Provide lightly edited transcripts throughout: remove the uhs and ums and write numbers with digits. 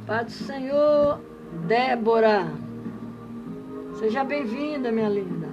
Paz do Senhor, Débora. Seja bem-vinda, minha linda.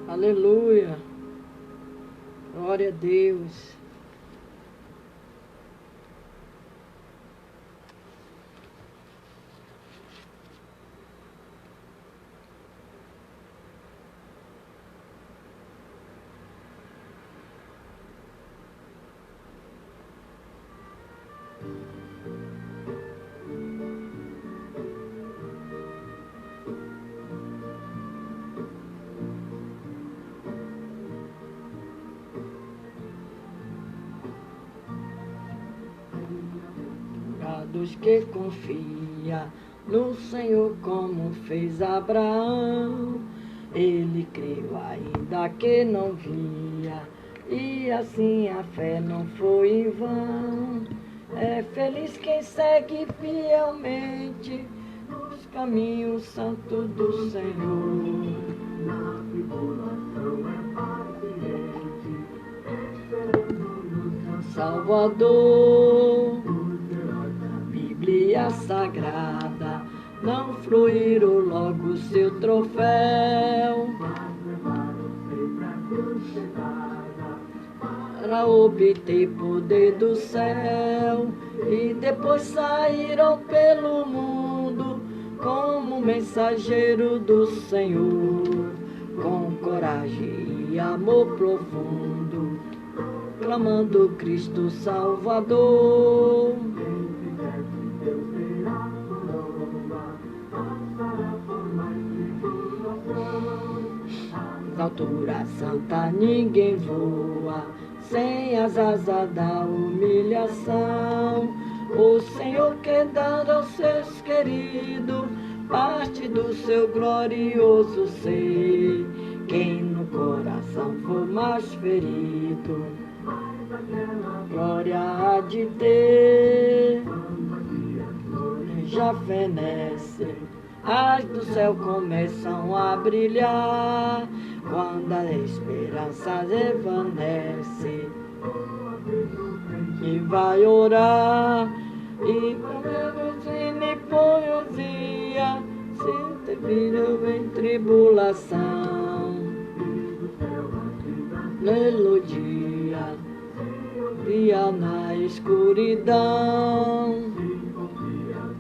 Aleluia. Glória a Deus. Dos que confia no Senhor como fez Abraão, ele creu ainda que não via, e assim a fé não foi em vão. É feliz quem segue fielmente os caminhos santos do Senhor. Na tribulação é paciente, esperando no Salvador. Bíblia Sagrada, não fluíram logo seu troféu para obter poder do céu, e depois saíram pelo mundo como mensageiro do Senhor, com coragem e amor profundo, clamando Cristo Salvador. Na altura santa ninguém voa, sem as asas da humilhação. O Senhor quer dar aos seus queridos parte do seu glorioso ser. Quem no coração for mais ferido, glória há de ter. Já fenece, as do céu começam a brilhar, quando a esperança desvanece. E vai orar e comer poesia, se te viram em tribulação. Melodia, via na escuridão,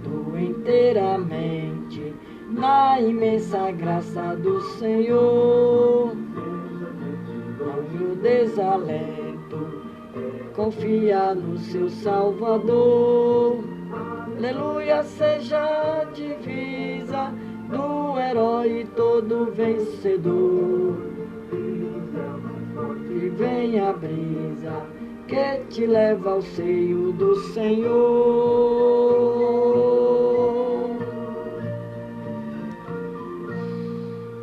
tu inteiramente na imensa graça do Senhor. Não o desalento, confia no seu Salvador. Aleluia, seja a divisa do herói todo vencedor. E vem a brisa que te leva ao seio do Senhor.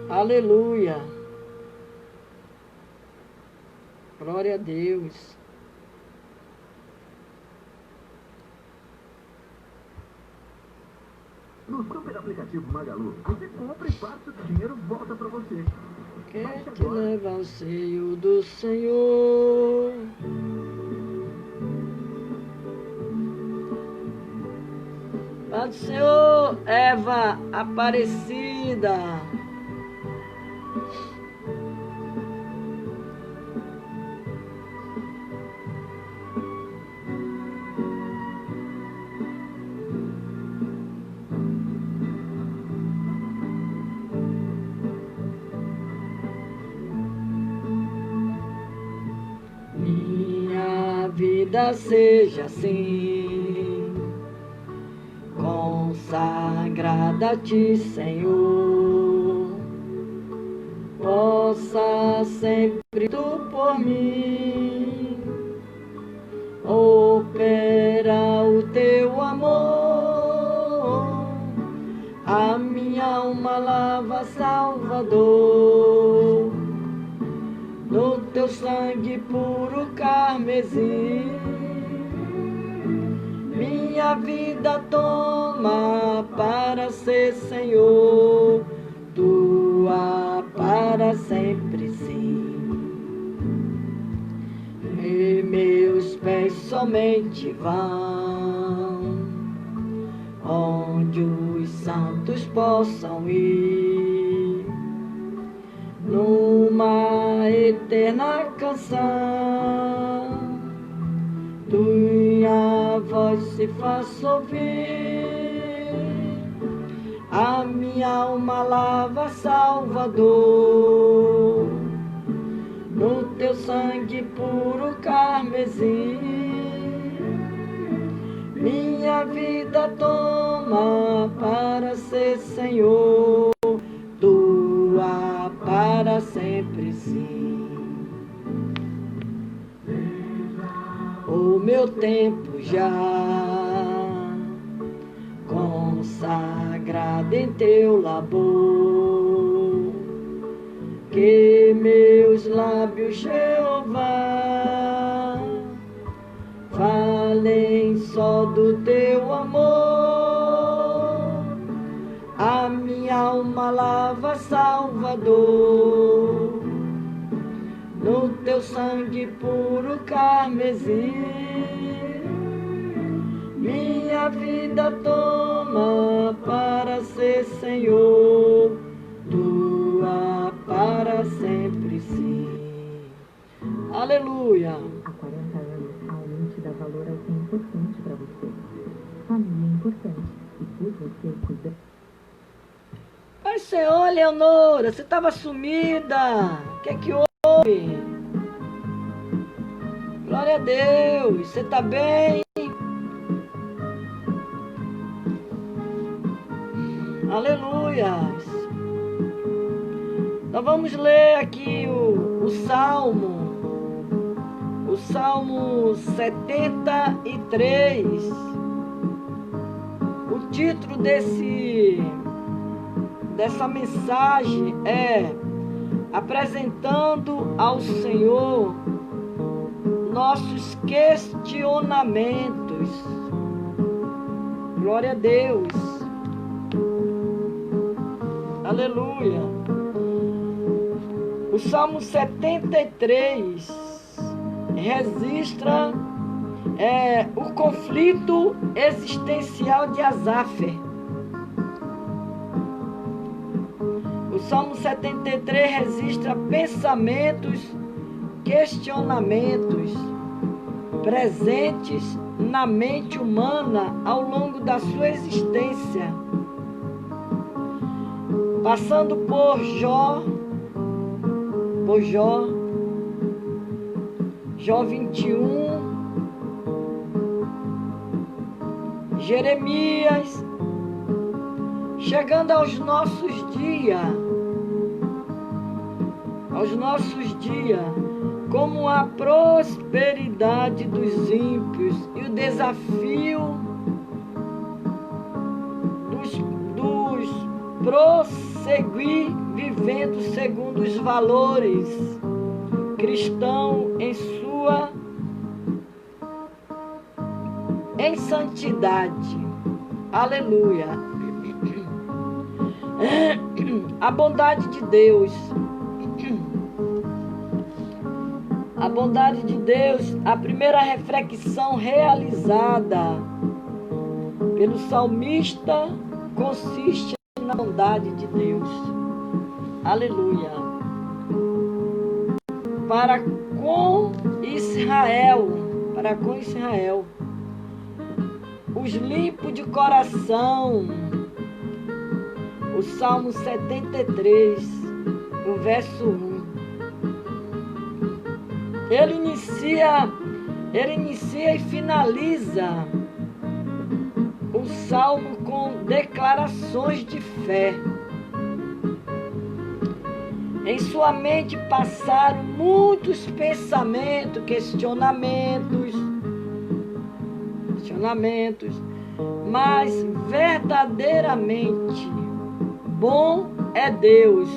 Aleluia. Glória a Deus. No super aplicativo Magalu, você compra e passa, o dinheiro volta para você. Que te leva ao seio do Senhor. Pai do Senhor, Eva Aparecida. Minha vida seja assim, consagrada a ti, Senhor. Possa sempre tu por mim operar o teu amor. A minha alma lava, Salvador, no teu sangue puro carmesim. Minha vida toma para ser, Senhor, tua para sempre, sim. E meus pés somente vão onde os santos possam ir, numa eterna canção, tua voz se faz ouvir. A minha alma lava, Salvador, no teu sangue puro carmesim. Minha vida toma para ser, Senhor, tua para sempre, sim. O meu tempo já consagrado em teu labor, que meus lábios, Jeová, falem só do teu amor. A minha alma lava, Salvador, no teu sangue puro carmesim. Minha vida toma para ser, Senhor, tua para sempre, sim. Aleluia. Há 40 anos, a Aumente dá valor ao que é importante para você. Família é importante e por você cuida. Pai Senhor, Leonora, você estava sumida. O que é que houve? Glória a Deus. Você está bem? Aleluia. Nós vamos ler aqui o Salmo 73. O título dessa mensagem é Apresentando ao Senhor nossos questionamentos. Glória a Deus. Aleluia. O O Salmo 73 registra o conflito existencial de Asaf. O Salmo 73 registra pensamentos, questionamentos presentes na mente humana ao longo da sua existência, passando por Jó 21, Jeremias, chegando aos nossos dias, como a prosperidade dos ímpios e o desafio dos prosseguir vivendo segundo os valores cristãos em santidade. Aleluia. A bondade de Deus. A bondade de Deus, a primeira reflexão realizada pelo salmista consiste na bondade de Deus. Aleluia. Para com Israel, os limpos de coração. O Salmo 73, o verso 1. Ele inicia e finaliza o Salmo com declarações de fé. Em sua mente passaram muitos pensamentos, questionamentos, mas verdadeiramente bom é Deus.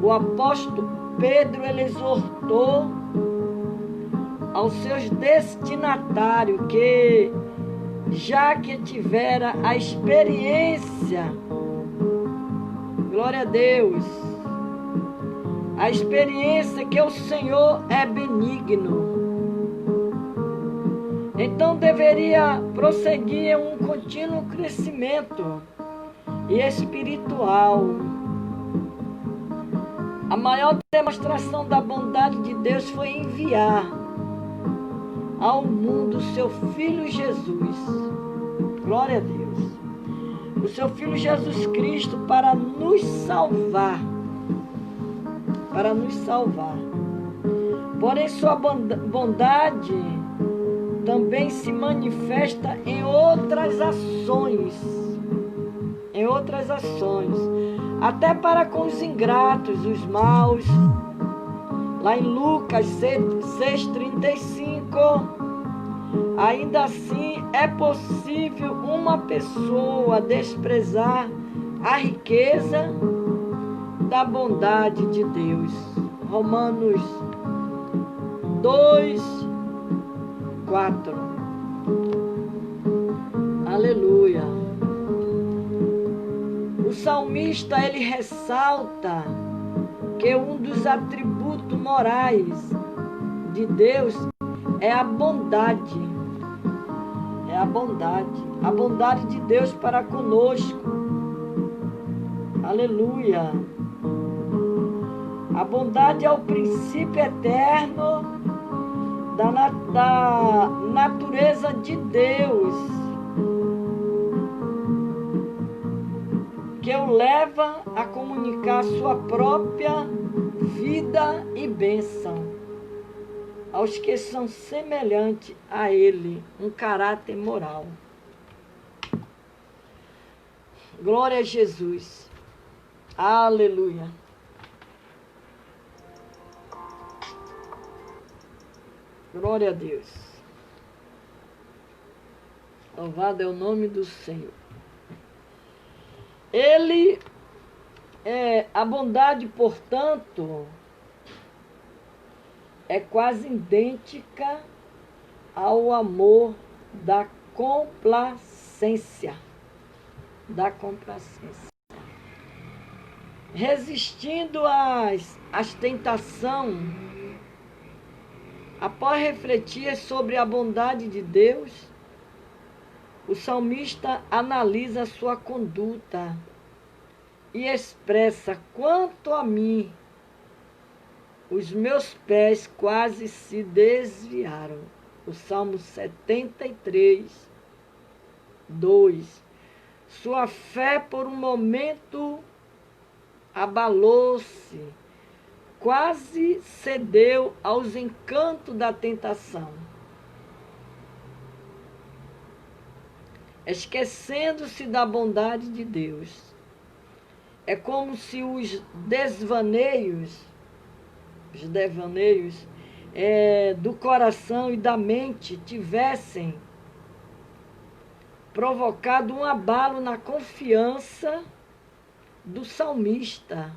O apóstolo Pedro, ele exortou aos seus destinatários que, já que tivera a experiência, glória a Deus, a experiência que o Senhor é benigno, então deveria prosseguir um contínuo crescimento espiritual. A maior demonstração da bondade de Deus foi enviar ao mundo seu Filho Jesus. Glória a Deus. O seu Filho Jesus Cristo para nos salvar. Porém, sua bondade também se manifesta em outras ações. Até para com os ingratos, os maus. Lá em Lucas 6,35, ainda assim é possível uma pessoa desprezar a riqueza da bondade de Deus. Romanos 2:4. Aleluia. O salmista, ele ressalta que um dos atributos morais de Deus é a bondade. A bondade de Deus para conosco. Aleluia. A bondade é o princípio eterno da natureza de Deus, que o leva a comunicar sua própria vida e bênção aos que são semelhantes a Ele, um caráter moral. Glória a Jesus. Aleluia. Glória a Deus. Louvado é o nome do Senhor. A bondade, portanto, é quase idêntica ao amor da complacência. Resistindo às tentações, após refletir sobre a bondade de Deus, o salmista analisa a sua conduta e expressa: quanto a mim, os meus pés quase se desviaram. O Salmo 73, 2. Sua fé por um momento abalou-se, quase cedeu aos encantos da tentação, esquecendo-se da bondade de Deus. É como se os devaneios do coração e da mente tivessem provocado um abalo na confiança do salmista.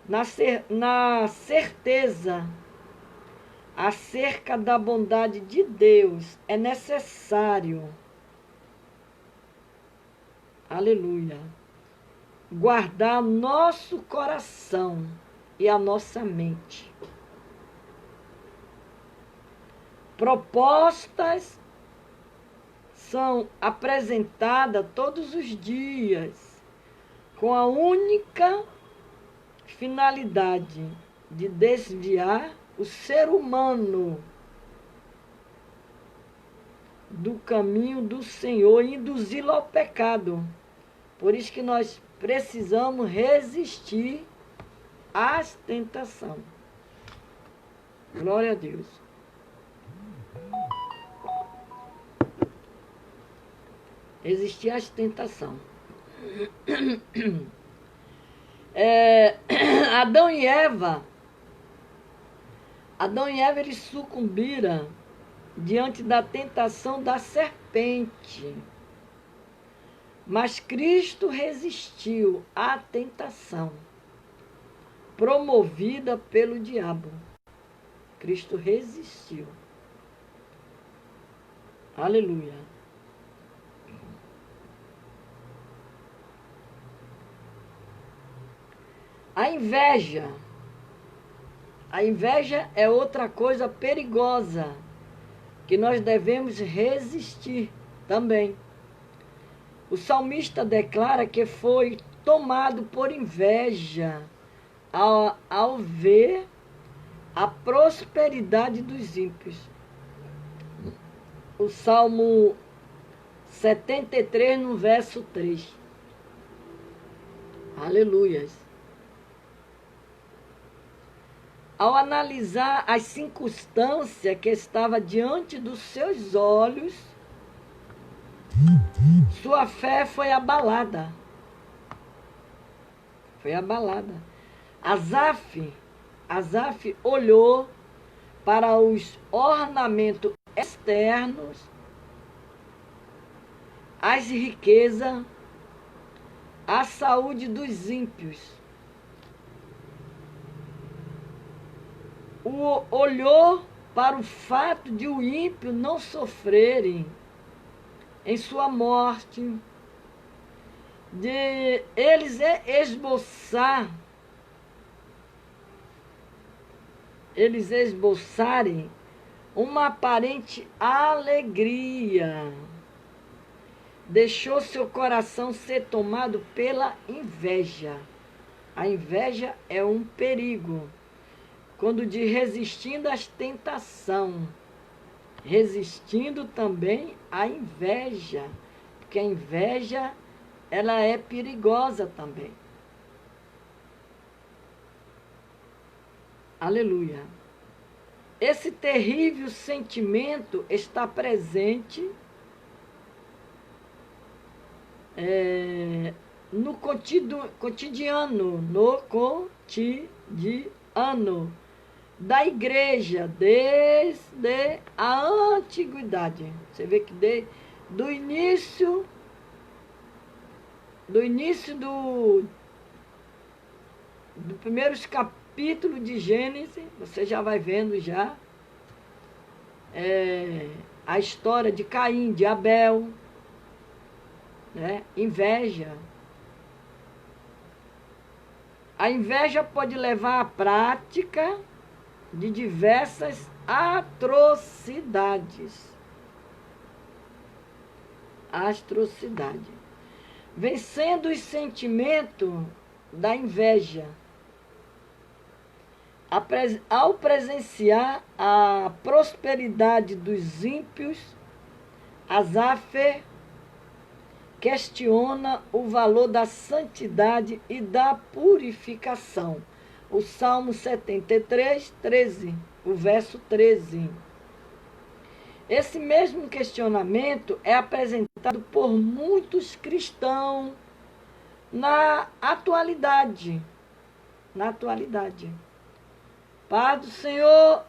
Na certeza acerca da bondade de Deus, é necessário, aleluia, guardar nosso coração e a nossa mente. Propostas são apresentadas todos os dias com a única finalidade de desviar o ser humano do caminho do Senhor e induzi-lo ao pecado. Por isso que nós precisamos resistir às tentações. Glória a Deus. Resistir às tentações. Adão e Eva, eles sucumbiram diante da tentação da serpente. Mas Cristo resistiu à tentação promovida pelo diabo. Cristo resistiu. Aleluia. A inveja é outra coisa perigosa que nós devemos resistir também. O salmista declara que foi tomado por inveja ao ver a prosperidade dos ímpios. O Salmo 73, no verso 3. Aleluias. Ao analisar as circunstâncias que estavam diante dos seus olhos, sua fé foi abalada. Asaf olhou para os ornamentos externos, as riquezas, a saúde dos ímpios. Olhou para o fato de o ímpio não sofrerem em sua morte, de eles esboçarem uma aparente alegria. Deixou seu coração ser tomado pela inveja. A inveja é um perigo. Quando diz resistindo às tentações, resistindo também à inveja, porque a inveja, ela é perigosa também. Aleluia. Esse terrível sentimento está presente no cotidiano da igreja, desde a antiguidade. Você vê que do início do primeiros capítulos de Gênesis, você já vai vendo já a história de Caim, de Abel, né? Inveja. A inveja pode levar à prática de diversas atrocidades. Atrocidade. Vencendo os sentimentos da inveja. Ao presenciar a prosperidade dos ímpios, Asaf questiona o valor da santidade e da purificação. O Salmo 73, 13, o verso 13. Esse mesmo questionamento é apresentado por muitos cristãos na atualidade. Na atualidade. Paz do Senhor,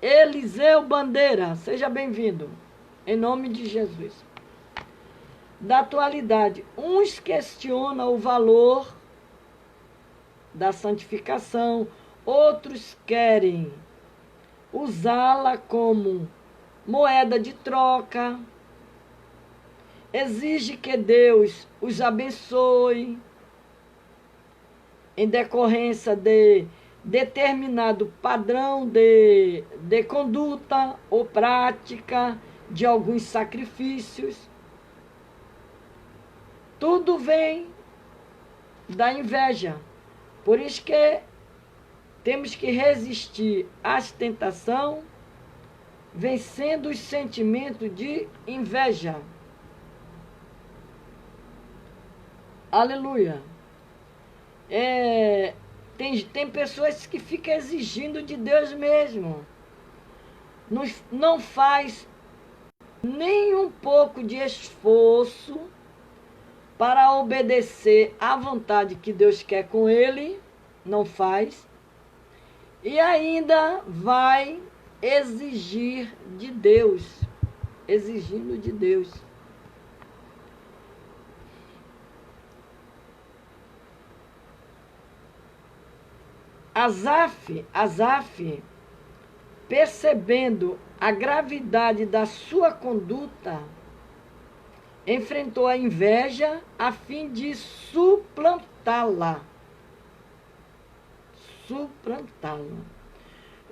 Eliseu Bandeira, seja bem-vindo, em nome de Jesus. Da atualidade, uns questionam o valor da santificação, outros querem usá-la como moeda de troca, exige que Deus os abençoe em decorrência de determinado padrão de conduta ou prática de alguns sacrifícios. Tudo vem da inveja. Por isso que temos que resistir às tentações, vencendo os sentimentos de inveja. Aleluia. Tem pessoas que ficam exigindo de Deus mesmo. Não faz nem um pouco de esforço para obedecer à vontade que Deus quer com ele. Não faz. E ainda vai exigir de Deus. Exigindo de Deus. Asaf, percebendo a gravidade da sua conduta, enfrentou a inveja a fim de suplantá-la.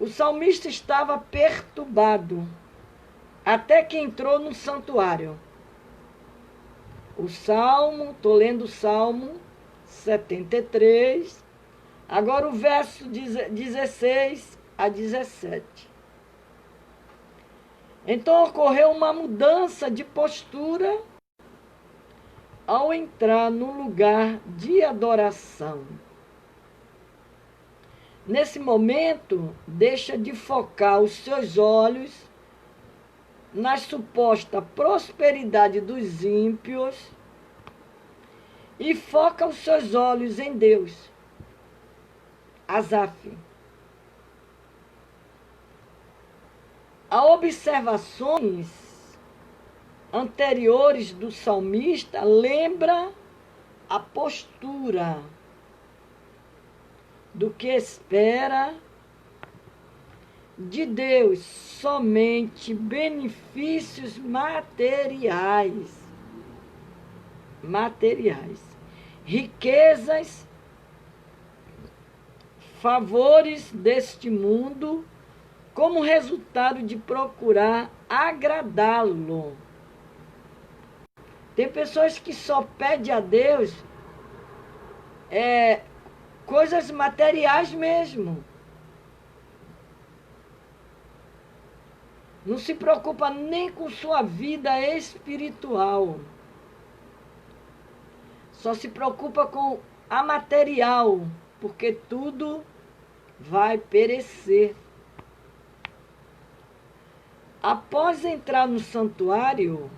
O salmista estava perturbado, até que entrou no santuário. Estou lendo o Salmo 73, agora o verso 16 a 17. Então ocorreu uma mudança de postura ao entrar no lugar de adoração. Nesse momento, deixa de focar os seus olhos na suposta prosperidade dos ímpios e foca os seus olhos em Deus. Asaf. As observações anteriores do salmista lembra a postura do que espera de Deus, somente benefícios materiais, riquezas, favores deste mundo, como resultado de procurar agradá-lo. Tem pessoas que só pedem a Deus coisas materiais mesmo. Não se preocupa nem com sua vida espiritual. Só se preocupa com a material, porque tudo vai perecer. Após entrar no santuário,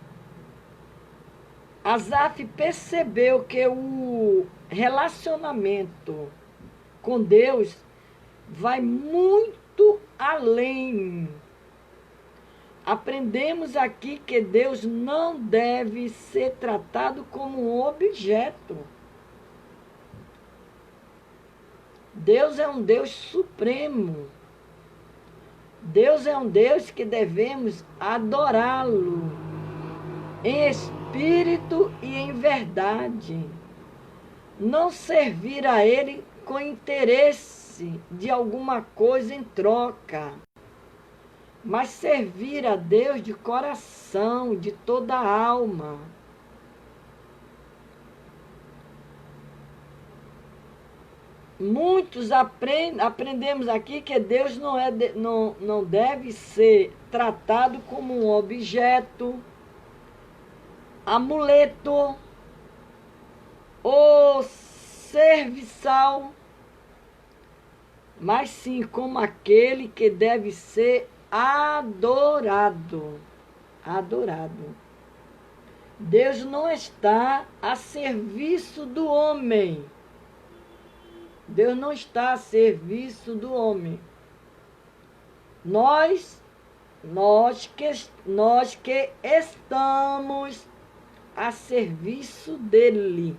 Asaf percebeu que o relacionamento com Deus vai muito além. Aprendemos aqui que Deus não deve ser tratado como um objeto. Deus é um Deus supremo. Deus é um Deus que devemos adorá-lo em espírito espírito e em verdade. Não servir a Ele com interesse de alguma coisa em troca, mas servir a Deus de coração, de toda a alma. Muitos aprendemos aqui que Deus não deve ser tratado como um objeto, amuleto ou serviçal, mas sim como aquele que deve ser adorado. Adorado. Deus não está a serviço do homem. Deus não está a serviço do homem. Nós que estamos a serviço dele,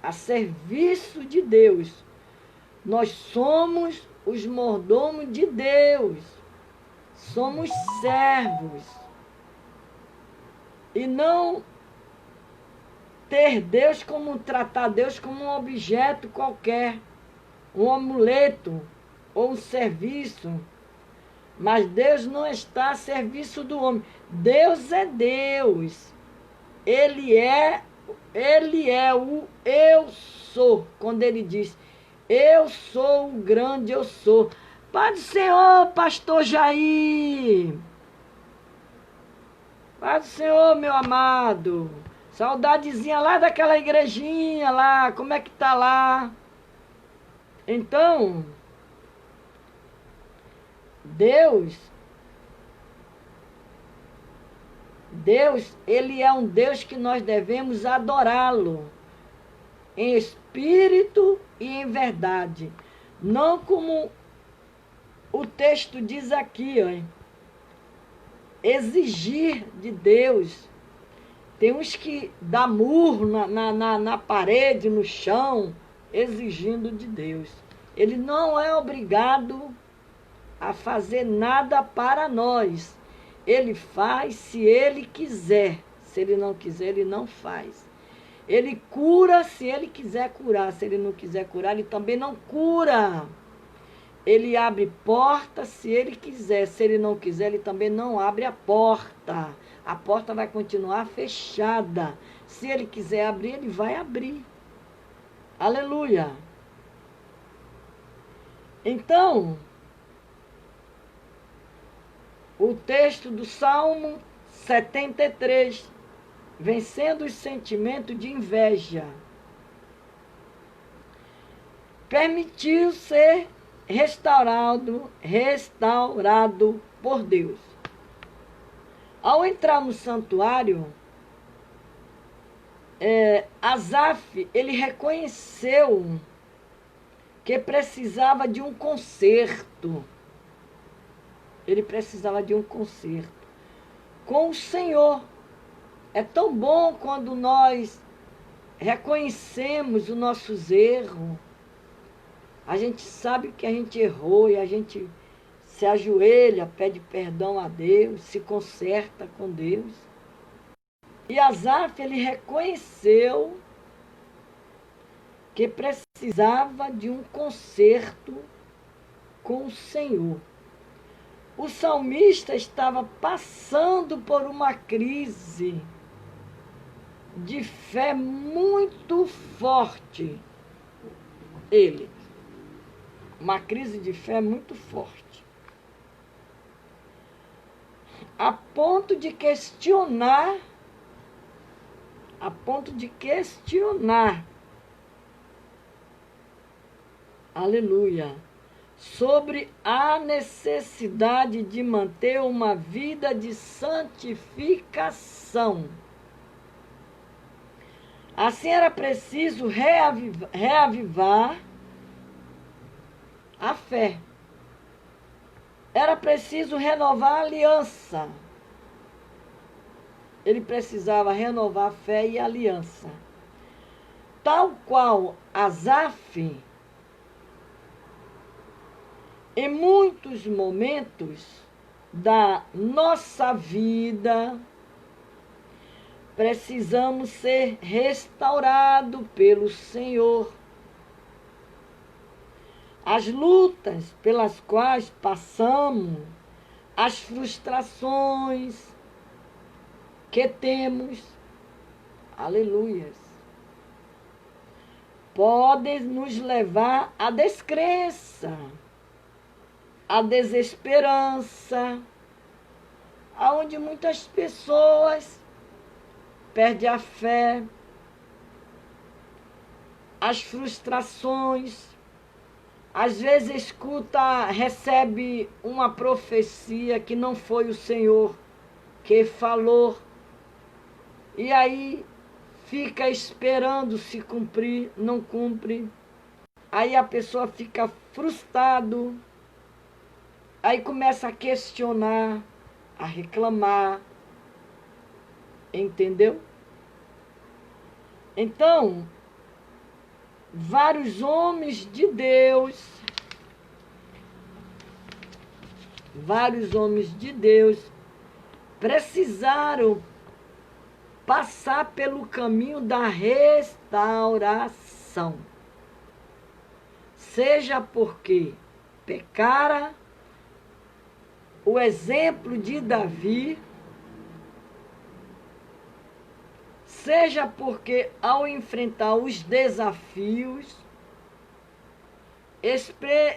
a serviço de Deus. Nós somos os mordomos de Deus, somos servos. E não tratar Deus como um objeto qualquer, um amuleto ou um serviço. Mas Deus não está a serviço do homem. Deus é Deus. Ele é o eu sou. Quando ele diz, eu sou o grande eu sou. Pai do Senhor, pastor Jair. Pai do Senhor, meu amado. Saudadezinha lá daquela igrejinha lá. Como é que tá lá? Então, Deus, ele é um Deus que nós devemos adorá-lo em espírito e em verdade. Não como o texto diz aqui, ó, exigir de Deus. Tem uns que dá murro na parede, no chão, exigindo de Deus. Ele não é obrigado a fazer nada para nós. Ele faz se ele quiser. Se ele não quiser, ele não faz. Ele cura se ele quiser curar. Se ele não quiser curar, ele também não cura. Ele abre porta se ele quiser. Se ele não quiser, ele também não abre a porta. A porta vai continuar fechada. Se ele quiser abrir, ele vai abrir. Aleluia. Então, o texto do Salmo 73, vencendo os sentimentos de inveja, permitiu ser restaurado por Deus. Ao entrar no santuário, Asaf, ele reconheceu que precisava de um conserto. Ele precisava de um conserto com o Senhor. É tão bom quando nós reconhecemos os nossos erros. A gente sabe que a gente errou e a gente se ajoelha, pede perdão a Deus, se conserta com Deus. E Asaf, ele reconheceu que precisava de um conserto com o Senhor. O salmista estava passando por uma crise de fé muito forte. Uma crise de fé muito forte. A ponto de questionar, aleluia, sobre a necessidade de manter uma vida de santificação. Assim era preciso reavivar a fé. Era preciso renovar a aliança. Ele precisava renovar a fé e a aliança. Tal qual Asaf, em muitos momentos da nossa vida, precisamos ser restaurados pelo Senhor. As lutas pelas quais passamos, as frustrações que temos, aleluias, podem nos levar à descrença, à desesperança, aonde muitas pessoas perdem a fé, as frustrações. Às vezes recebe uma profecia que não foi o Senhor que falou, e aí fica esperando se cumprir, não cumpre. Aí a pessoa fica frustrado, aí começa a questionar, a reclamar, entendeu? Então, vários homens de Deus precisaram passar pelo caminho da restauração. Seja porque pecara, o exemplo de Davi, seja porque ao enfrentar os desafios,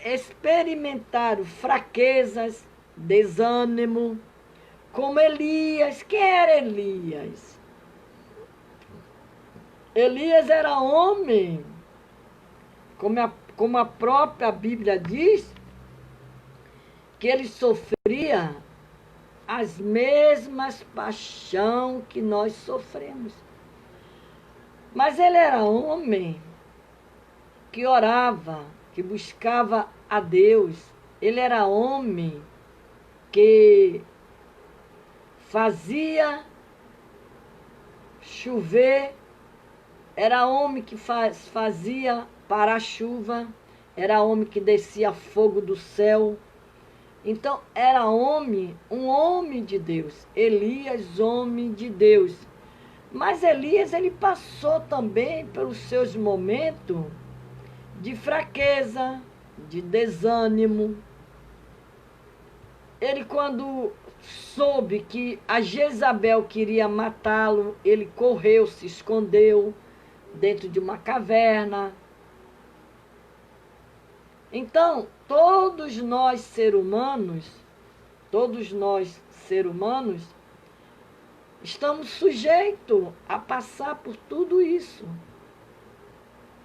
experimentaram fraquezas, desânimo, como Elias. Quem era Elias? Elias era homem, como a própria Bíblia diz, que ele sofria as mesmas paixões que nós sofremos. Mas ele era homem que orava, que buscava a Deus. Ele era homem que fazia chover, era homem que fazia parar a chuva, era homem que descia fogo do céu. Então, era homem, um homem de Deus. Elias, homem de Deus. Mas Elias, ele passou também pelos seus momentos de fraqueza, de desânimo. Ele, quando soube que a Jezabel queria matá-lo, ele correu, se escondeu dentro de uma caverna. Então, todos nós seres humanos, estamos sujeitos a passar por tudo isso.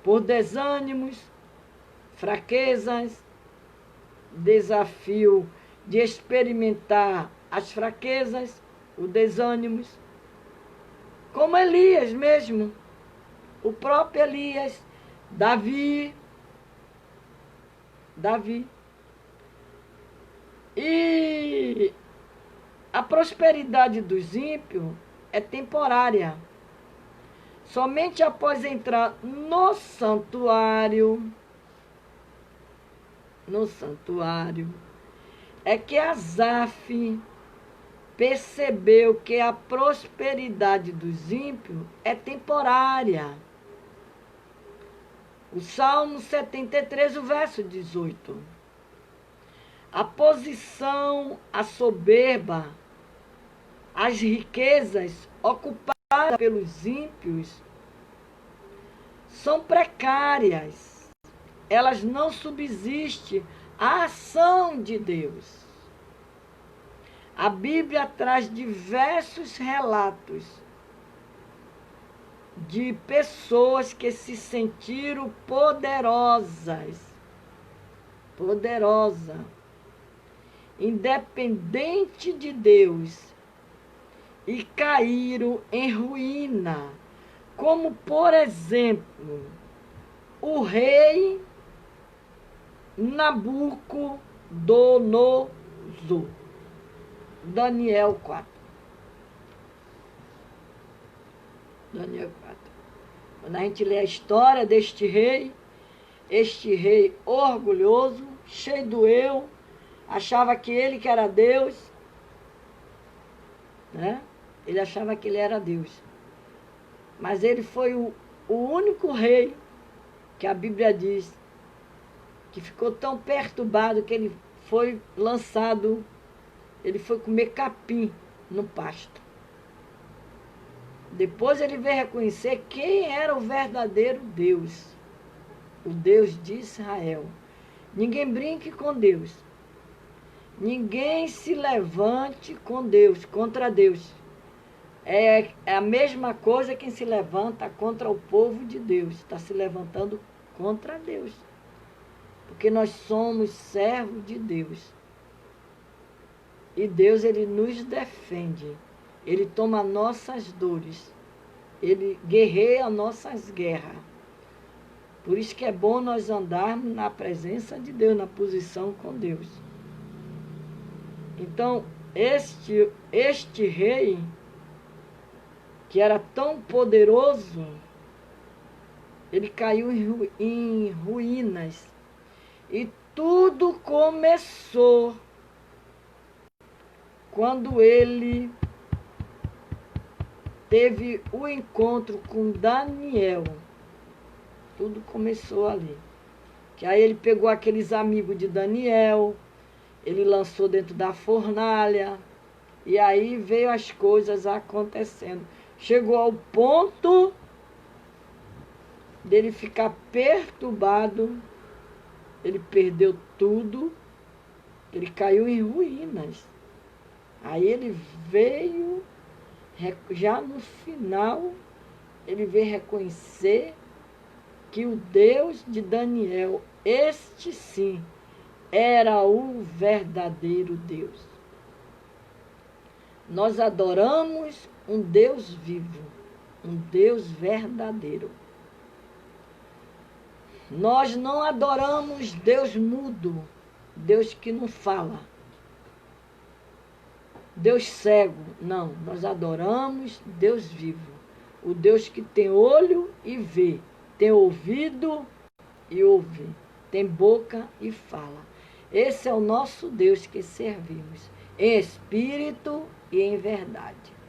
Por desânimos, fraquezas, desafio de experimentar as fraquezas, os desânimos. Como Elias mesmo, o próprio Elias, Davi. E a prosperidade dos ímpios é temporária. Somente após entrar no santuário, é que Asaf percebeu que a prosperidade dos ímpios é temporária. O Salmo 73, o verso 18. A posição, a soberba, as riquezas ocupadas pelos ímpios são precárias. Elas não subsistem à ação de Deus. A Bíblia traz diversos relatos de pessoas que se sentiram poderosas, independente de Deus, e caíram em ruína, como, por exemplo, o rei Nabucodonosor. Daniel 4. Quando a gente lê a história deste rei, este rei orgulhoso, cheio do eu, achava que ele que era Deus, né? Ele achava que ele era Deus. Mas ele foi o único rei que a Bíblia diz que ficou tão perturbado que ele foi lançado, ele foi comer capim no pasto. Depois ele veio reconhecer quem era o verdadeiro Deus, o Deus de Israel. Ninguém brinque com Deus. Ninguém se levante com Deus, contra Deus. É a mesma coisa quem se levanta contra o povo de Deus. Está se levantando contra Deus. Porque nós somos servos de Deus. E Deus, ele nos defende. Ele toma nossas dores. Ele guerreia nossas guerras. Por isso que é bom nós andarmos na presença de Deus, na posição com Deus. Então, este rei, que era tão poderoso, ele caiu em ruínas. E tudo começou quando ele teve o encontro com Daniel. Tudo começou ali. Que aí ele pegou aqueles amigos de Daniel, ele lançou dentro da fornalha, e aí veio as coisas acontecendo. Chegou ao ponto dele ficar perturbado, ele perdeu tudo, ele caiu em ruínas. Aí ele veio, já no final, ele veio reconhecer que o Deus de Daniel, este sim, era o verdadeiro Deus. Nós adoramos um Deus vivo, um Deus verdadeiro. Nós não adoramos Deus mudo, Deus que não fala, Deus cego. Não, nós adoramos Deus vivo, o Deus que tem olho e vê, tem ouvido e ouve, tem boca e fala. Esse é o nosso Deus que servimos, em espírito e em verdade.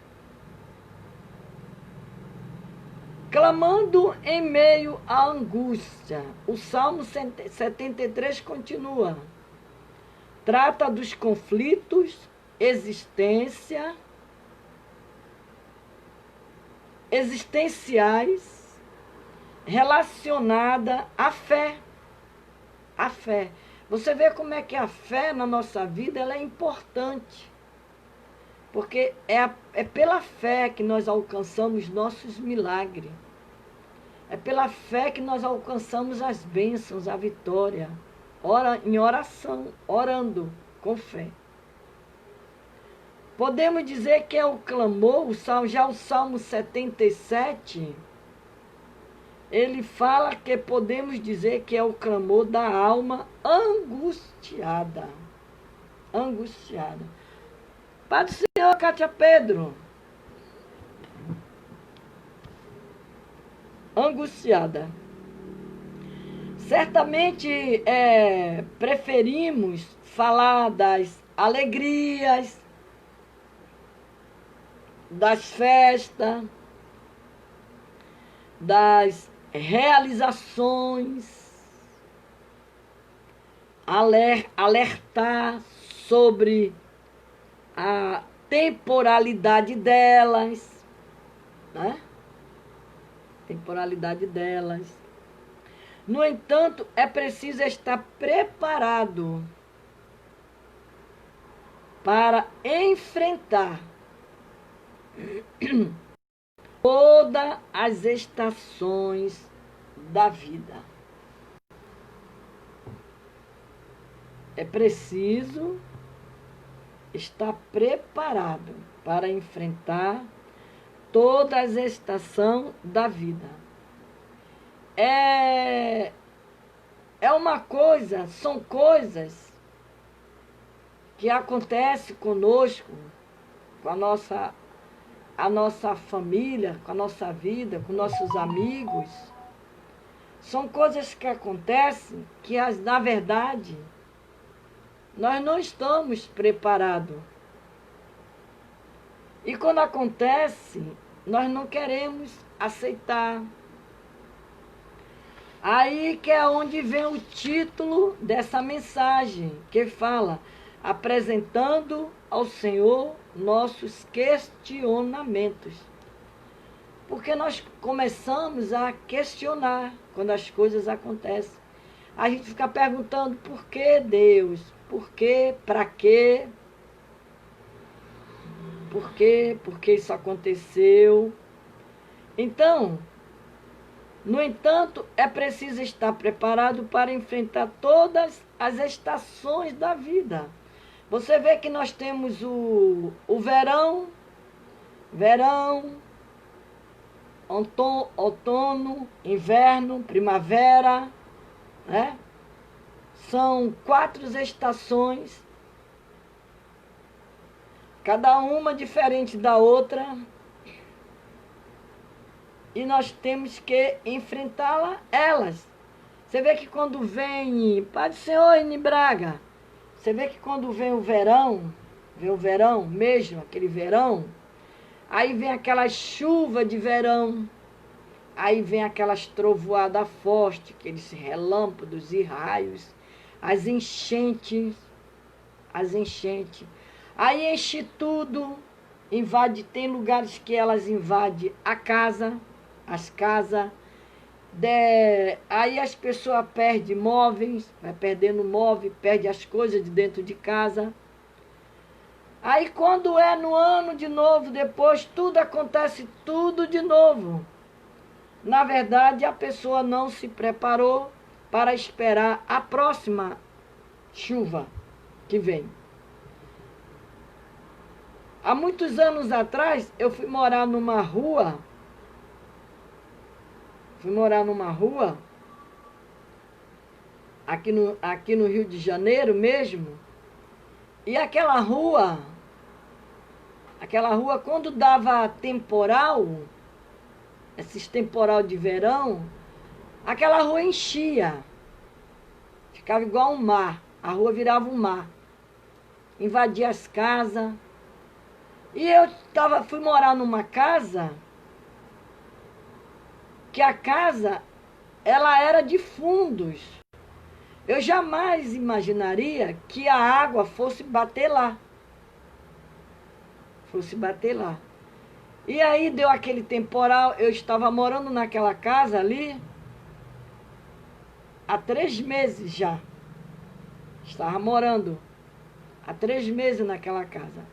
Clamando em meio à angústia. O Salmo 73 continua. Trata dos conflitos, existenciais, relacionada à fé. A fé. Você vê como é que a fé na nossa vida ela é importante. Porque é pela fé que nós alcançamos nossos milagres. É pela fé que nós alcançamos as bênçãos, a vitória. Em oração, orando com fé. Podemos dizer que é o clamor, já o Salmo 77, ele fala que podemos dizer que é o clamor da alma angustiada. Angustiada. Pai do Senhor, Cátia Pedro. Angustiada. Certamente preferimos falar das alegrias, das festas, das realizações, alertar sobre a temporalidade delas, né? Temporalidade delas. No entanto, é preciso estar preparado para enfrentar todas as estações da vida. É preciso estar preparado para enfrentar todas as estações da vida. É uma coisa, são coisas que acontecem conosco, com a nossa família, com a nossa vida, com nossos amigos. São coisas que acontecem que, na verdade, nós não estamos preparados. E quando acontece, nós não queremos aceitar. Aí que é onde vem o título dessa mensagem, que fala: apresentando ao Senhor nossos questionamentos. Porque nós começamos a questionar quando as coisas acontecem. A gente fica perguntando: por que Deus? Por quê? Para quê? Por quê? Por que isso aconteceu? Então, no entanto, é preciso estar preparado para enfrentar todas as estações da vida. Você vê que nós temos o verão, outono, inverno, primavera, né? São 4 estações, cada uma diferente da outra, e nós temos que elas. Você vê que quando vem, Pai do Senhor, em Braga, você vê que quando vem o verão mesmo, aquele verão, aí vem aquela chuva de verão, aí vem aquelas trovoadas fortes, aqueles relâmpagos e raios, as enchentes. Aí enche tudo, invade, tem lugares que elas invadem as casas, aí as pessoas perdem móveis, vai perdendo móvel, perde as coisas de dentro de casa. Aí quando é no ano de novo, depois tudo acontece tudo de novo. Na verdade, a pessoa não se preparou para esperar a próxima chuva que vem. Há muitos anos atrás, eu fui morar numa rua, aqui no Rio de Janeiro mesmo, e aquela rua, quando dava temporal, esses temporal de verão, aquela rua enchia, ficava igual um mar, a rua virava um mar, invadia as casas. E eu fui morar numa casa, que a casa, ela era de fundos. Eu jamais imaginaria que a água fosse bater lá. E aí deu aquele temporal, eu estava morando naquela casa ali há 3 meses já. Estava morando há 3 meses naquela casa.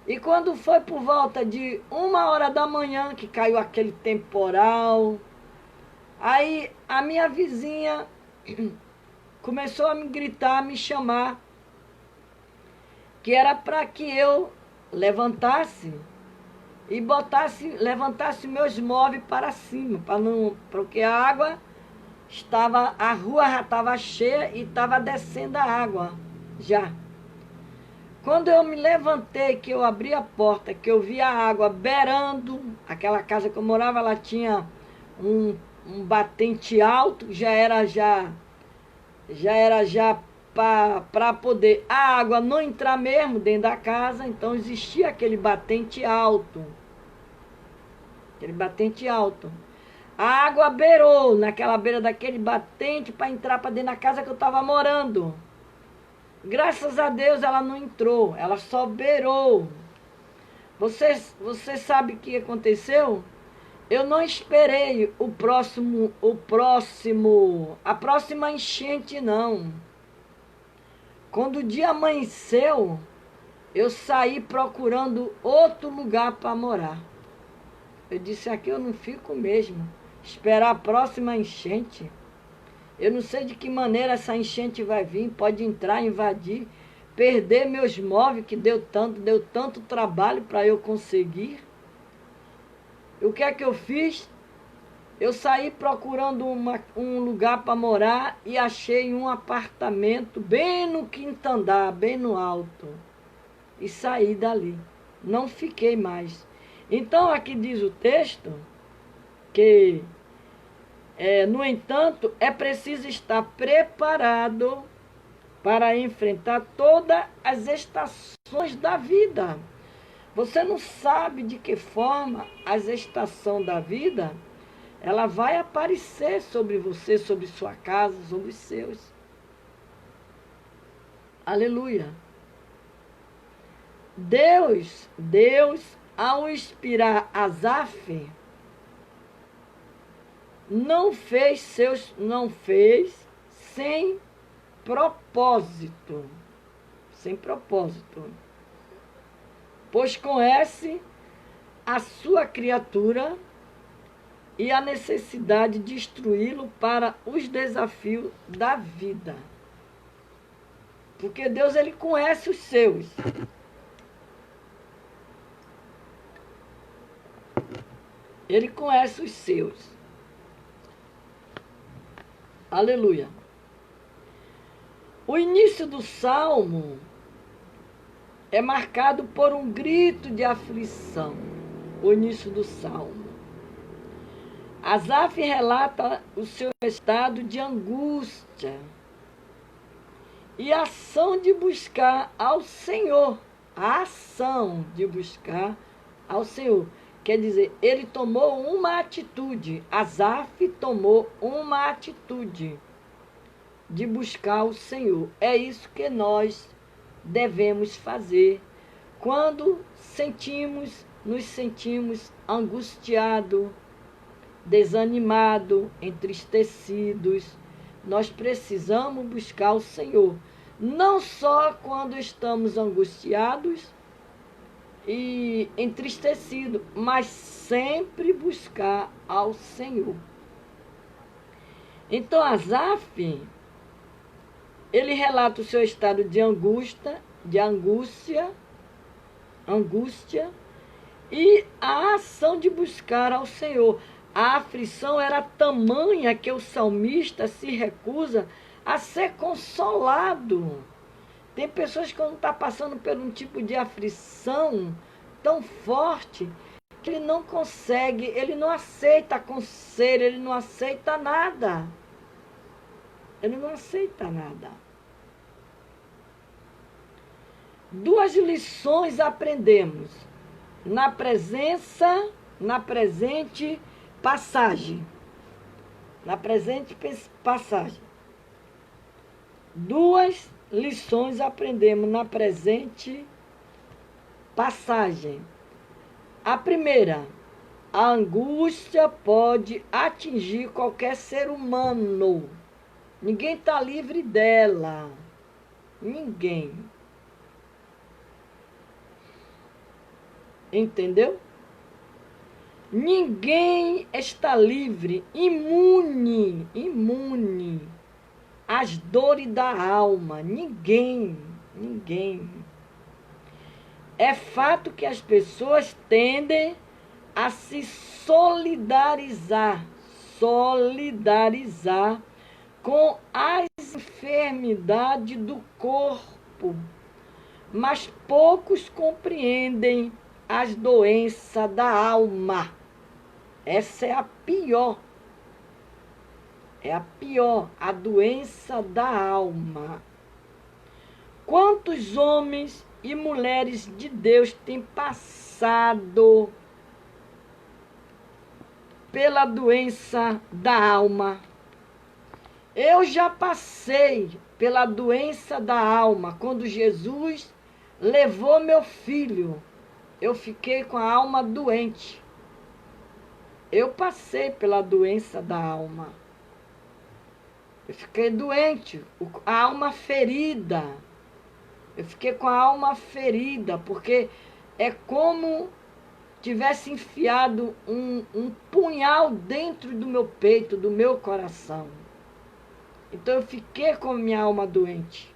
E quando foi por volta de 1h da manhã que caiu aquele temporal, aí a minha vizinha começou a me gritar, a me chamar, que era para que eu levantasse e levantasse meus móveis para cima, porque a rua já estava cheia e estava descendo a água já. Quando eu me levantei, que eu abri a porta, que eu vi a água beirando, aquela casa que eu morava, ela tinha um batente alto, já era para poder a água não entrar mesmo dentro da casa, então existia aquele batente alto. A água beirou naquela beira daquele batente para entrar para dentro da casa que eu estava morando. Graças a Deus ela não entrou, ela só beirou. Você sabe o que aconteceu? Eu não esperei a próxima enchente, não. Quando o dia amanheceu, eu saí procurando outro lugar para morar. Eu disse: aqui eu não fico mesmo. Esperar a próxima enchente. Eu não sei de que maneira essa enchente vai vir, pode entrar, invadir, perder meus móveis, que deu tanto trabalho para eu conseguir. E o que é que eu fiz? Eu saí procurando um lugar para morar e achei um apartamento bem no quinto andar, bem no alto. E saí dali. Não fiquei mais. Então aqui diz o texto que no entanto, é preciso estar preparado para enfrentar todas as estações da vida. Você não sabe de que forma a estação da vida, ela vai aparecer sobre você, sobre sua casa, sobre os seus. Aleluia. Deus, ao inspirar Asaf, não fez sem propósito. Sem propósito. Pois conhece a sua criatura e a necessidade de instruí-lo para os desafios da vida. Porque Deus, ele conhece os seus. Ele conhece os seus. Aleluia. O início do Salmo é marcado por um grito de aflição. O início do Salmo. Asaf relata o seu estado de angústia e a ação de buscar ao Senhor. A ação de buscar ao Senhor. Quer dizer, ele tomou uma atitude. Asaf tomou uma atitude de buscar o Senhor. É isso que nós devemos fazer quando nos sentimos angustiados, desanimados, entristecidos. Nós precisamos buscar o Senhor. Não só quando estamos angustiados e entristecidos, mas sempre buscar ao Senhor. Então, Asaf, ele relata o seu estado de angústia e a ação de buscar ao Senhor. A aflição era tamanha que o salmista se recusa a ser consolado. Tem pessoas que quando estão passando por um tipo de aflição tão forte que ele não consegue, ele não aceita conselho, ele não aceita nada. Ele não aceita nada. Duas lições aprendemos na presente passagem. Na presente passagem. Duas lições aprendemos na presente passagem. A primeira, a angústia pode atingir qualquer ser humano. Ninguém está livre dela. Ninguém. Entendeu? Ninguém está livre, imune às dores da alma. Ninguém. É fato que as pessoas tendem a se solidarizar com as enfermidades do corpo, mas poucos compreendem as doenças da alma. Essa é a pior. É a pior, a doença da alma. Quantos homens e mulheres de Deus têm passado pela doença da alma? Eu já passei pela doença da alma. Quando Jesus levou meu filho, eu fiquei com a alma doente. Eu passei pela doença da alma. Eu fiquei doente, a alma ferida. Eu fiquei com a alma ferida, porque é como tivesse enfiado um punhal dentro do meu peito, do meu coração. Então eu fiquei com a minha alma doente.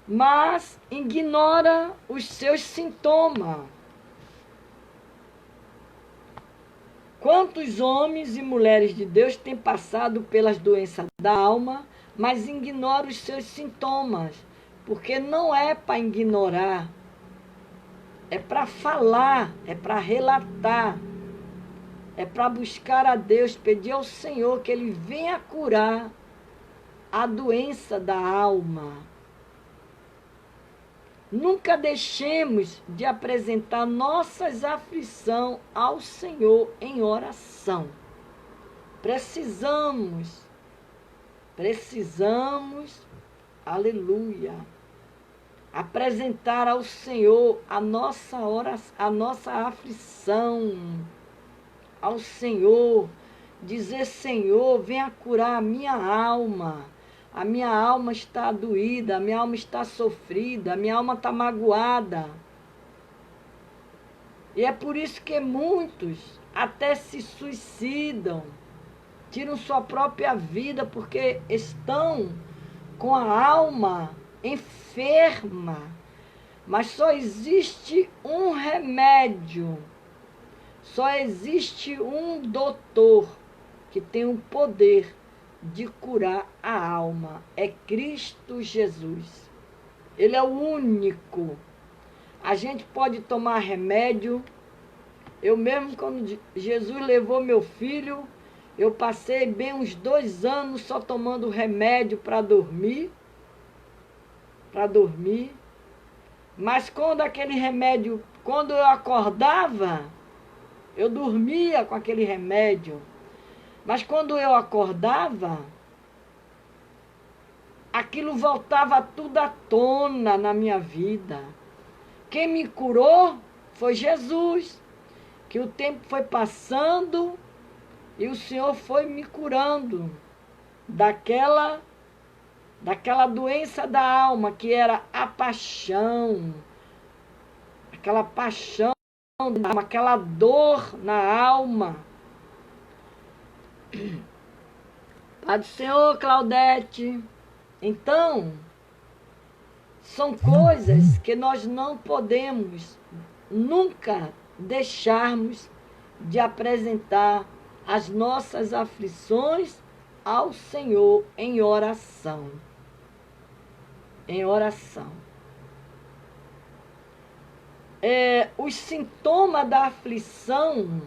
Mas ignora os seus sintomas. Quantos homens e mulheres de Deus têm passado pelas doenças da alma, mas ignoram os seus sintomas? Porque não é para ignorar, é para falar, é para relatar, é para buscar a Deus, pedir ao Senhor que Ele venha curar a doença da alma. Nunca deixemos de apresentar nossas aflições ao Senhor em oração. Precisamos, aleluia, apresentar ao Senhor a nossa aflição, ao Senhor, dizer: Senhor, venha curar a minha alma está doída, a minha alma está sofrida, a minha alma está magoada. E é por isso que muitos até se suicidam, tiram sua própria vida, porque estão com a alma enferma. Mas só existe um remédio, só existe um doutor que tem o poder de curar a alma. É Cristo Jesus. Ele é o único. A gente pode tomar remédio. Eu mesmo, quando Jesus levou meu filho, eu passei bem uns 2 anos só tomando remédio para dormir. Mas quando aquele remédio, quando eu acordava, eu dormia com aquele remédio. Mas quando eu acordava, aquilo voltava tudo à tona na minha vida. Quem me curou foi Jesus, que o tempo foi passando e o Senhor foi me curando daquela doença da alma, que era a paixão, aquela paixão, aquela dor na alma. Pai do Senhor, Claudete. Então, são coisas que nós não podemos nunca deixarmos de apresentar as nossas aflições ao Senhor em oração. Em oração. Os sintomas da aflição,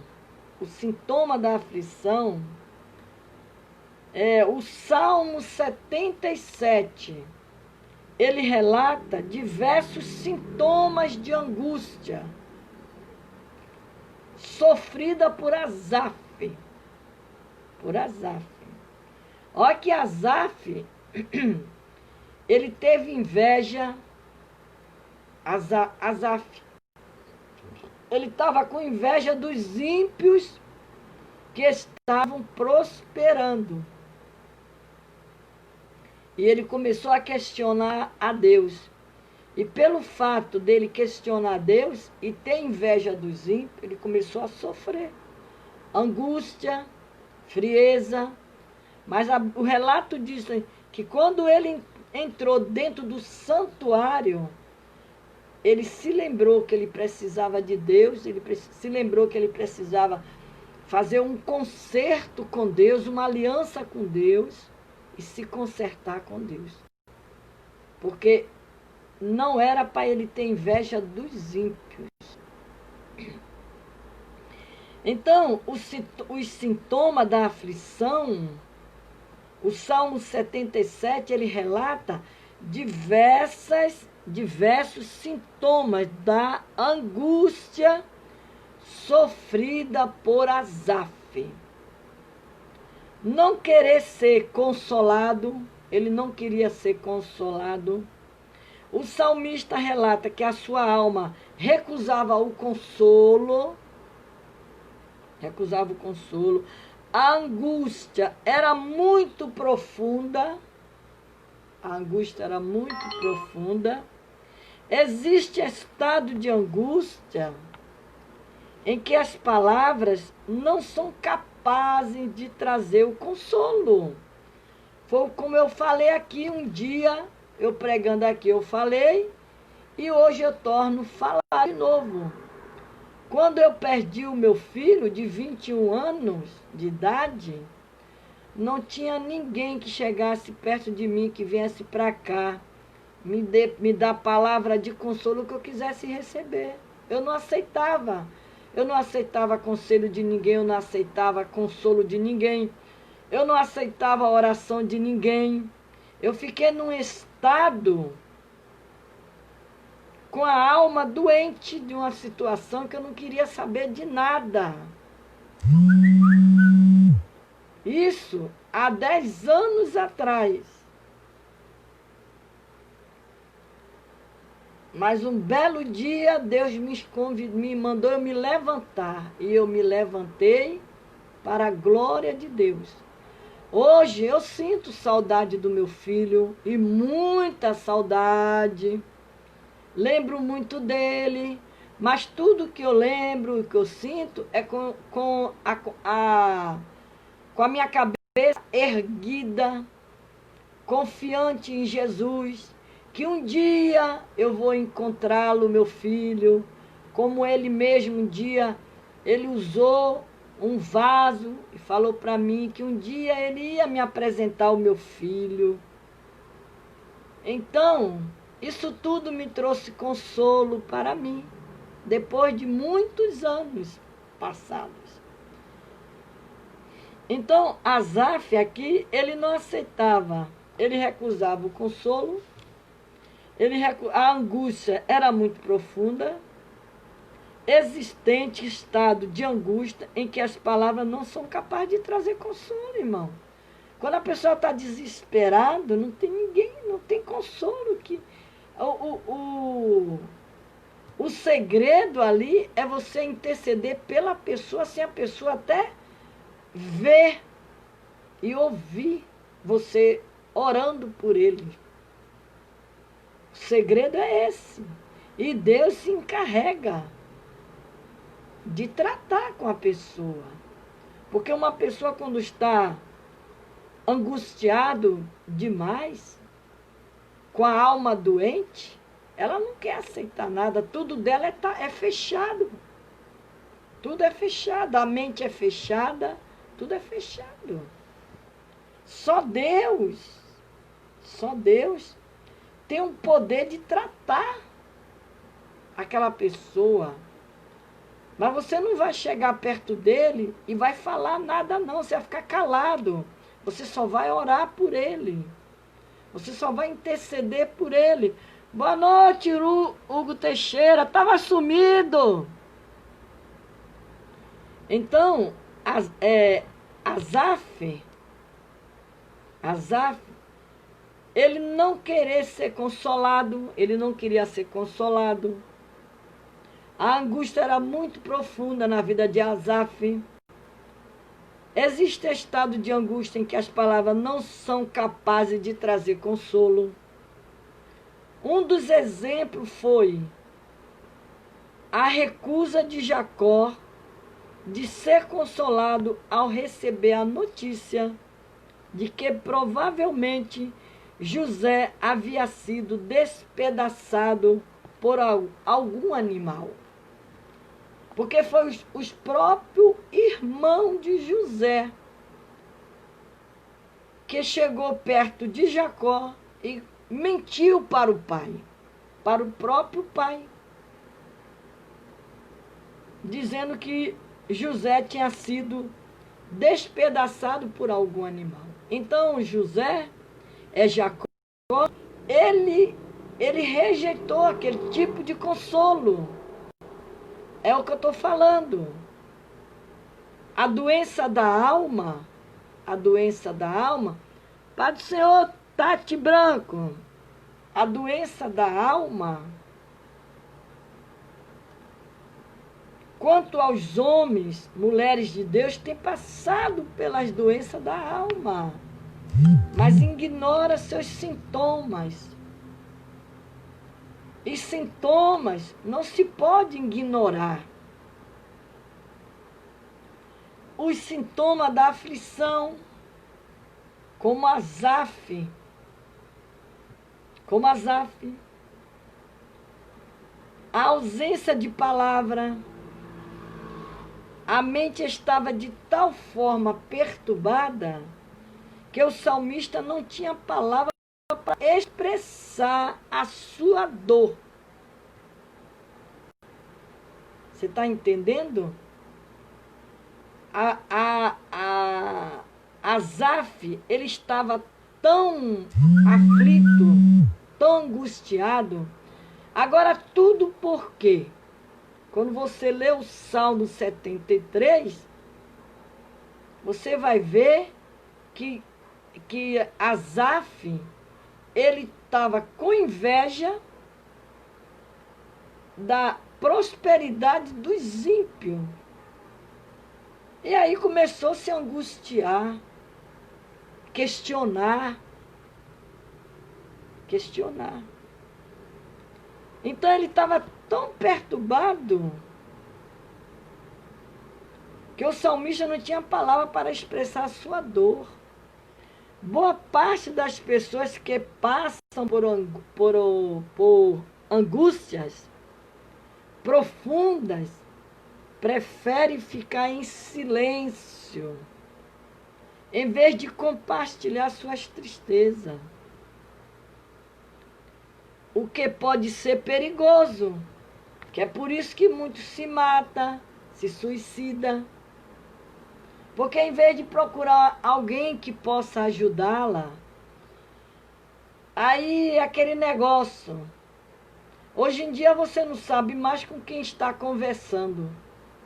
o Salmo 77, ele relata diversos sintomas de angústia sofrida por Asaf. Olha que Asaf, ele teve inveja. Asaf, ele estava com inveja dos ímpios que estavam prosperando. E ele começou a questionar a Deus. E pelo fato dele questionar a Deus e ter inveja dos ímpios, ele começou a sofrer angústia, frieza. Mas o relato diz que quando ele entrou dentro do santuário, ele se lembrou que ele precisava de Deus, ele se lembrou que ele precisava fazer um concerto com Deus, uma aliança com Deus, e se consertar com Deus. Porque não era para ele ter inveja dos ímpios. Então, os sintomas da aflição, o Salmo 77, ele relata diversos sintomas da angústia sofrida por Asaf. Não querer ser consolado, ele não queria ser consolado. O salmista relata que a sua alma recusava o consolo. A angústia era muito profunda. Existe estado de angústia em que as palavras não são capazes de trazer o consolo. Foi como eu falei aqui um dia, eu pregando aqui, eu falei, e hoje eu torno a falar de novo. Quando eu perdi o meu filho de 21 anos de idade, não tinha ninguém que chegasse perto de mim, que viesse para cá, me dar palavra de consolo que eu quisesse receber. Eu não aceitava conselho de ninguém, eu não aceitava consolo de ninguém, eu não aceitava a oração de ninguém. Eu fiquei num estado com a alma doente de uma situação que eu não queria saber de nada. Isso há 10 anos atrás. Mas um belo dia Deus me mandou eu me levantar. E eu me levantei para a glória de Deus. Hoje eu sinto saudade do meu filho, e muita saudade. Lembro muito dele, mas tudo que eu lembro, que eu sinto, é com a minha cabeça erguida, confiante em Jesus, que um dia eu vou encontrá-lo, meu filho, como ele mesmo um dia, ele usou um vaso e falou para mim que um dia ele ia me apresentar o meu filho. Então, isso tudo me trouxe consolo para mim, depois de muitos anos passados. Então, Asaf aqui, ele não aceitava, ele recusava o consolo, a angústia era muito profunda, existente estado de angústia em que as palavras não são capazes de trazer consolo, irmão. Quando a pessoa está desesperada, não tem ninguém, não tem consolo. O segredo ali é você interceder pela pessoa, sem a pessoa até ver e ouvir você orando por ele. O segredo é esse. E Deus se encarrega de tratar com a pessoa. Porque uma pessoa, quando está angustiado demais, com a alma doente, ela não quer aceitar nada. Tudo dela é fechado. Tudo é fechado. A mente é fechada. Tudo é fechado. Só Deus tem o poder de tratar aquela pessoa. Mas você não vai chegar perto dele e vai falar nada não, você vai ficar calado. Você só vai orar por ele. Você só vai interceder por ele. Boa noite, Hugo Teixeira, estava sumido. Então, Asaf, ele não queria ser consolado, ele não queria ser consolado. A angústia era muito profunda na vida de Asaf. Existe estado de angústia em que as palavras não são capazes de trazer consolo. Um dos exemplos foi a recusa de Jacó de ser consolado ao receber a notícia de que provavelmente José havia sido despedaçado por algum animal. Porque foi os próprios irmãos de José que chegou perto de Jacó e mentiu para o pai, para o próprio pai, dizendo que José tinha sido despedaçado por algum animal. Então José, Jacó, ele rejeitou aquele tipo de consolo. É o que eu estou falando. A doença da alma, Pai do Senhor, Tati Branco, a doença da alma, quanto aos homens, mulheres de Deus, têm passado pelas doenças da alma, mas ignora seus sintomas. E sintomas não se pode ignorar. Os sintomas da aflição, como Asaf, a ausência de palavra, a mente estava de tal forma perturbada que o salmista não tinha palavra para expressar a sua dor. Você está entendendo? Asaf, ele estava tão aflito, tão angustiado, Agora, tudo por quê? Quando você lê o Salmo 73, você vai ver que Asaf, ele estava com inveja da prosperidade dos ímpios. E aí começou a se angustiar, questionar. Então ele estava tão perturbado que o salmista não tinha palavra para expressar a sua dor. Boa parte das pessoas que passam por angústias profundas prefere ficar em silêncio, em vez de compartilhar suas tristezas. O que pode ser perigoso, que é por isso que muitos se matam, se suicidam. Porque em vez de procurar alguém que possa ajudá-la, aí é aquele negócio. Hoje em dia você não sabe mais com quem está conversando,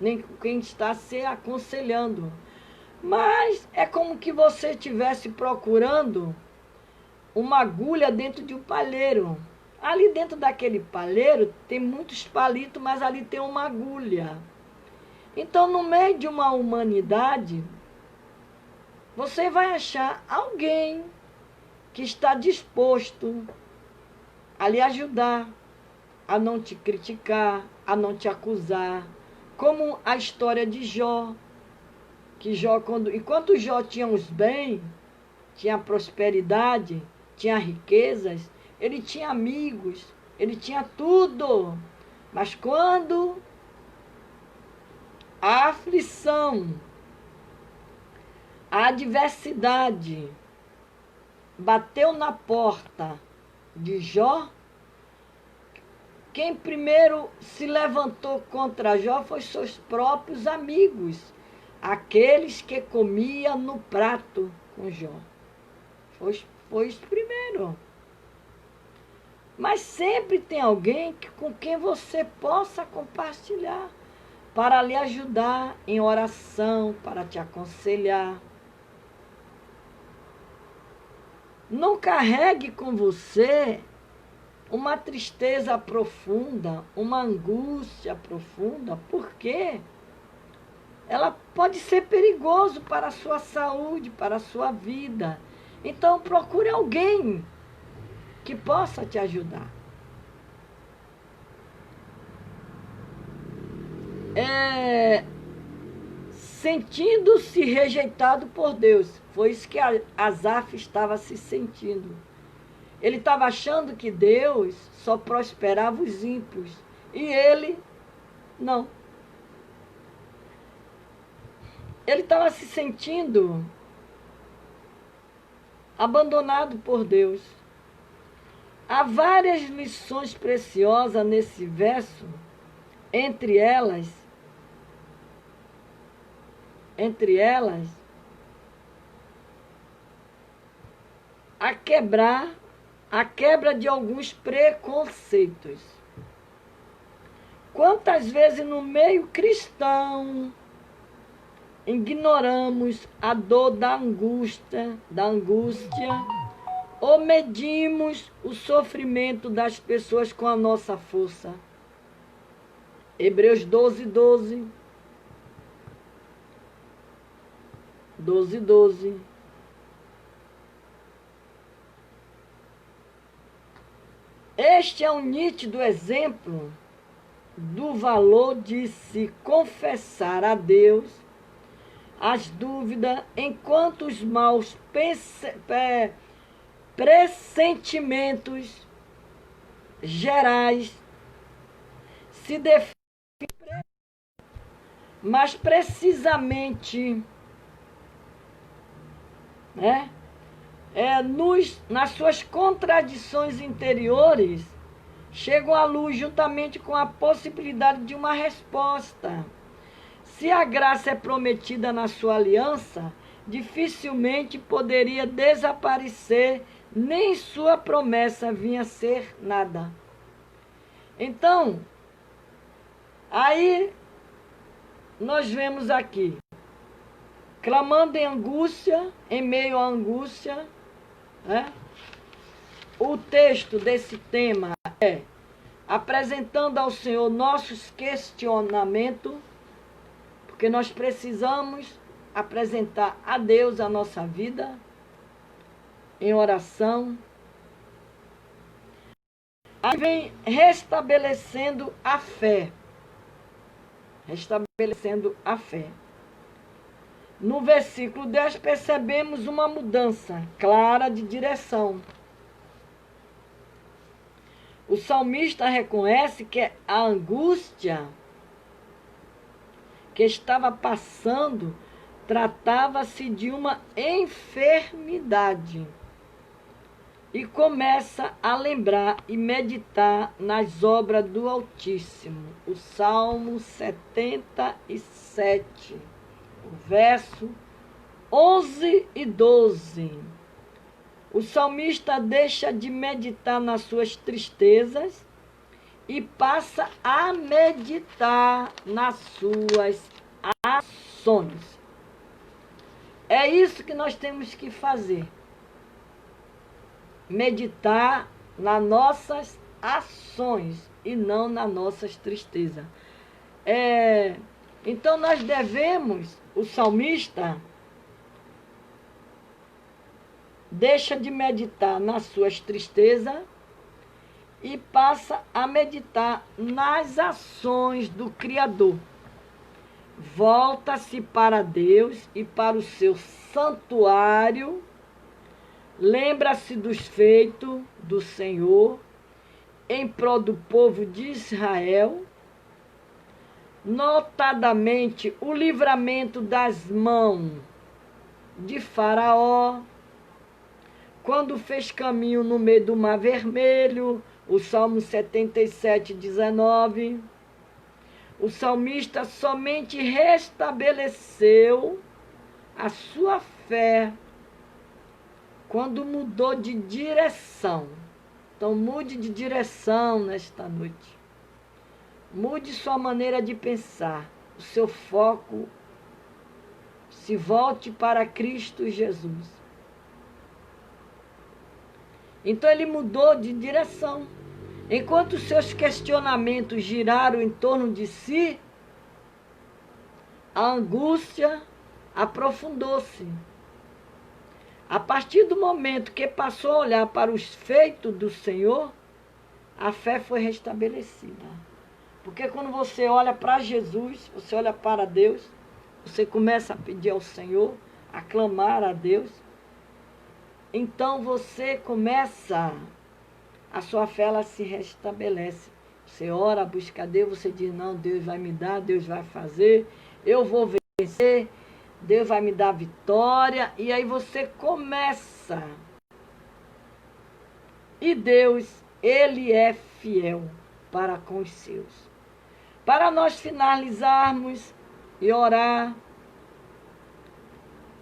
nem com quem está se aconselhando. Mas é como que você estivesse procurando uma agulha dentro de um palheiro. Ali dentro daquele palheiro tem muitos palitos, mas ali tem uma agulha. Então, no meio de uma humanidade, você vai achar alguém que está disposto a lhe ajudar, a não te criticar, a não te acusar. Como a história de Jó, que Jó, enquanto Jó tinha os bens, tinha prosperidade, tinha riquezas, ele tinha amigos, ele tinha tudo. Mas quando a aflição, a adversidade bateu na porta de Jó, quem primeiro se levantou contra Jó foi seus próprios amigos, aqueles que comiam no prato com Jó. Foi os primeiros. Mas sempre tem alguém com quem você possa compartilhar, para lhe ajudar em oração, para te aconselhar. Não carregue com você uma tristeza profunda, uma angústia profunda, porque ela pode ser perigoso para a sua saúde, para a sua vida. Então procure alguém que possa te ajudar. Sentindo-se rejeitado por Deus. Foi isso que Asaf estava se sentindo. Ele estava achando que Deus só prosperava os ímpios. E ele, não. Ele estava se sentindo abandonado por Deus. Há várias lições preciosas nesse verso, entre elas, a quebra de alguns preconceitos. Quantas vezes no meio cristão ignoramos a dor da angústia, ou medimos o sofrimento das pessoas com a nossa força. Hebreus 12, 12. 12, 12. Este é um nítido exemplo do valor de se confessar a Deus as dúvidas, enquanto os maus pressentimentos gerais se definem, mas precisamente, né, nas suas contradições interiores, chegam à luz juntamente com a possibilidade de uma resposta. Se a graça é prometida na sua aliança, dificilmente poderia desaparecer, nem sua promessa vinha a ser nada. Então, aí nós vemos aqui, clamando em angústia, em meio à angústia, né? O texto desse tema é apresentando ao Senhor nossos questionamentos, porque nós precisamos apresentar a Deus a nossa vida em oração. Aí vem restabelecendo a fé. Restabelecendo a fé. No versículo 10 percebemos uma mudança clara de direção. O salmista reconhece que a angústia que estava passando tratava-se de uma enfermidade. E começa a lembrar e meditar nas obras do Altíssimo. O Salmo 77, o verso 11 e 12. O salmista deixa de meditar nas suas tristezas e passa a meditar nas suas ações. É isso que nós temos que fazer. Meditar nas nossas ações e não nas nossas tristezas. Então nós devemos, o salmista deixa de meditar nas suas tristezas e passa a meditar nas ações do Criador. Volta-se para Deus e para o seu santuário, lembra-se dos feitos do Senhor em prol do povo de Israel, notadamente o livramento das mãos de Faraó, quando fez caminho no meio do Mar Vermelho, o Salmo 77, 19. O salmista somente restabeleceu a sua fé quando mudou de direção. Então mude de direção nesta noite. Mude sua maneira de pensar. O seu foco se volte para Cristo Jesus. Então ele mudou de direção. Enquanto seus questionamentos giraram em torno de si, a angústia aprofundou-se. A partir do momento que passou a olhar para os feitos do Senhor, a fé foi restabelecida. Porque quando você olha para Jesus, você olha para Deus, você começa a pedir ao Senhor, a clamar a Deus, então você começa, a sua fé ela se restabelece. Você ora, busca Deus, você diz, não, Deus vai me dar, Deus vai fazer, eu vou vencer, Deus vai me dar vitória, e aí você começa. E Deus, Ele é fiel para com os seus. Para nós finalizarmos e orar,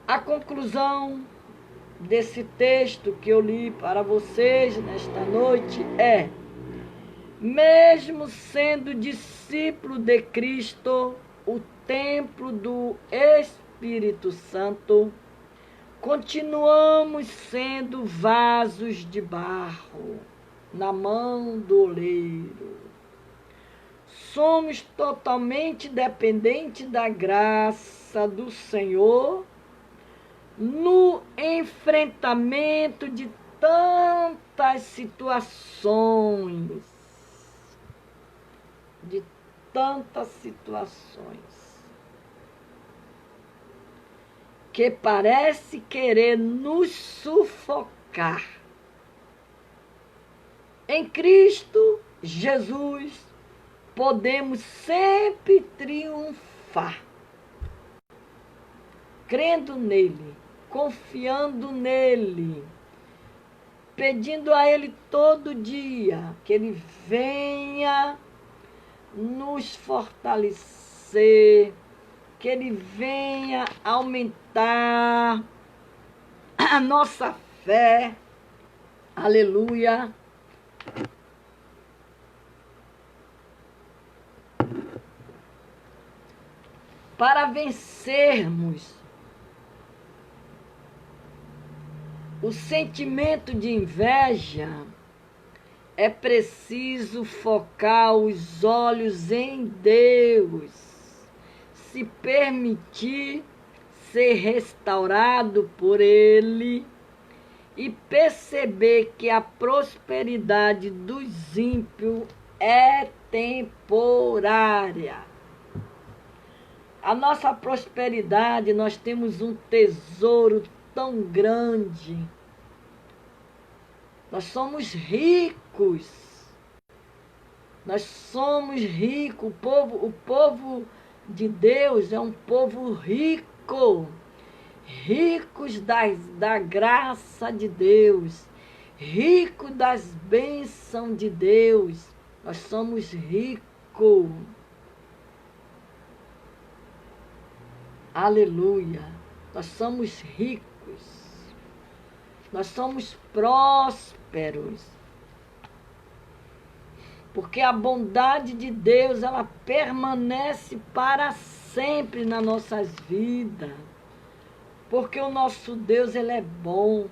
a conclusão desse texto que eu li para vocês nesta noite é: mesmo sendo discípulo de Cristo, o templo do Espírito Santo, continuamos sendo vasos de barro na mão do oleiro. Somos totalmente dependentes da graça do Senhor no enfrentamento de tantas situações. Que parece querer nos sufocar. Em Cristo Jesus, podemos sempre triunfar. Crendo nele, confiando nele, pedindo a ele todo dia que ele venha nos fortalecer, que ele venha aumentar a nossa fé. Aleluia. para vencermos o sentimento de inveja, é preciso focar os olhos em Deus, se permitir ser restaurado por Ele e perceber que a prosperidade dos ímpios é temporária. A nossa prosperidade, nós temos um tesouro tão grande. Nós somos ricos. Nós somos ricos. O povo de Deus é um povo rico. Ricos da graça de Deus. Ricos das bênçãos de Deus. Nós somos ricos. Aleluia. Nós somos ricos. Nós somos prósperos. Porque a bondade de Deus, ela permanece para sempre nas nossas vidas. Porque o nosso Deus, ele é bom.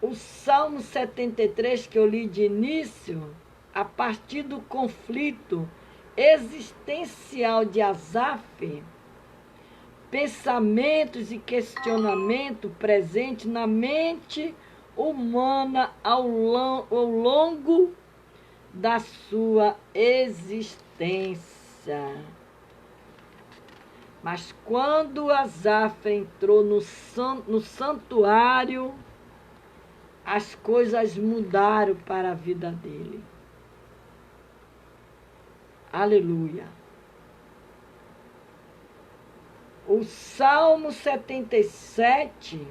O Salmo 73 que eu li de início, a partir do conflito existencial de Asaf, pensamentos e questionamento presente na mente humana ao longo da sua existência. Mas quando Asaf entrou no santuário, as coisas mudaram para a vida dele. Aleluia. O Salmo 77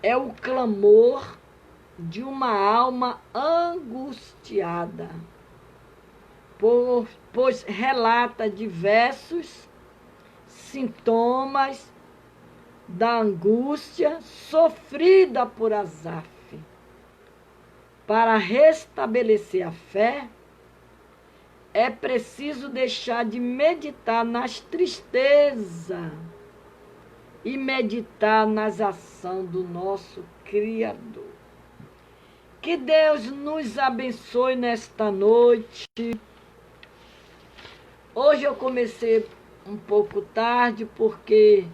é o clamor de uma alma angustiada, pois relata diversos sintomas da angústia sofrida por Asaf. Para restabelecer a fé, é preciso deixar de meditar nas tristezas e meditar nas ações do nosso Criador. Que Deus nos abençoe nesta noite. Hoje eu comecei um pouco tarde porque